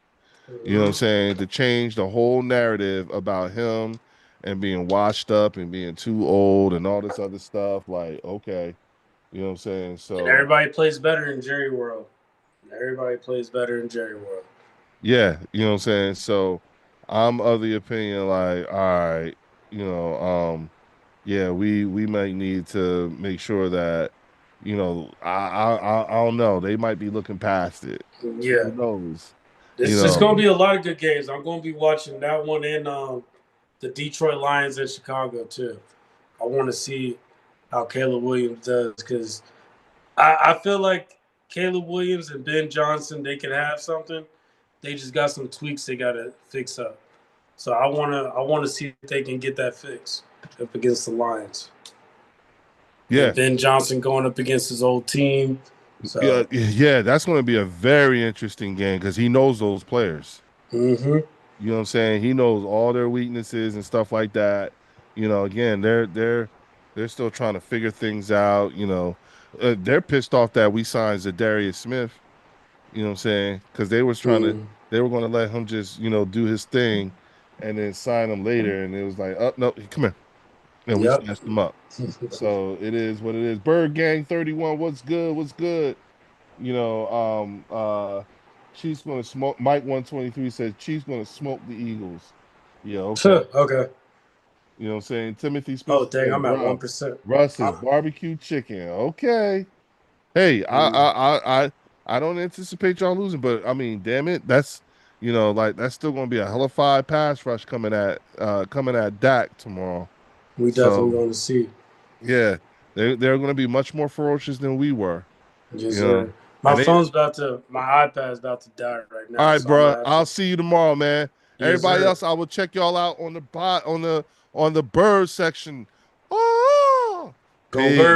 You know what I'm Mm-hmm. saying? To change the whole narrative about him and being washed up and being too old and all this other stuff. Like, okay, you know what I'm saying? And So everybody plays better in Jerry World. Everybody plays better in Jerry World. yeah, you know what I'm saying? So I'm of the opinion like, all right, you know, yeah, we might need to make sure that, you know, I don't know. They might be looking past it. Yeah. Who knows? You It's know, gonna be a lot of good games. I'm gonna be watching that one in the Detroit Lions in Chicago too. I want to see how Caleb Williams does because I feel like Caleb Williams and Ben Johnson they can have something. They just got some tweaks they gotta fix up. So I wanna see if they can get that fixed up against the Lions. And yeah. Ben Johnson going up against his old team. Yeah, So yeah, that's going to be a very interesting game because he knows those players. mm-hmm. You know what I'm saying? He knows all their weaknesses and stuff like that. again, they're still trying to figure things out. They're pissed off that we signed Zadarius Smith. You know what I'm saying? Because Mm. they were going to let him just do his thing, and then sign him later. And it was like, oh no, come here, and we Yep. snatched him up. So it is what it is. Bird Gang 31, what's good? What's good? You know, Chiefs gonna smoke. Mike 123 says Chiefs gonna smoke the Eagles. Yeah, okay. Okay. You know what I'm saying? Timothy Oh Spencer dang, said, I'm at bro, 1%. Russ is barbecue chicken. Okay. Hey, I don't anticipate y'all losing, but I mean, damn it, that's like that's still gonna be a hell of a pass rush coming at Dak tomorrow. We definitely So going to see. yeah, they're gonna be much more ferocious than we were. Yes, You know, sir. My and they phone's about to, my iPad's about to die right all now, right, so I'm bro. gonna have I'll to. see you tomorrow, man. Yes, Everybody sir. else, I will check y'all out on the bird section. Oh, Go bird. peace.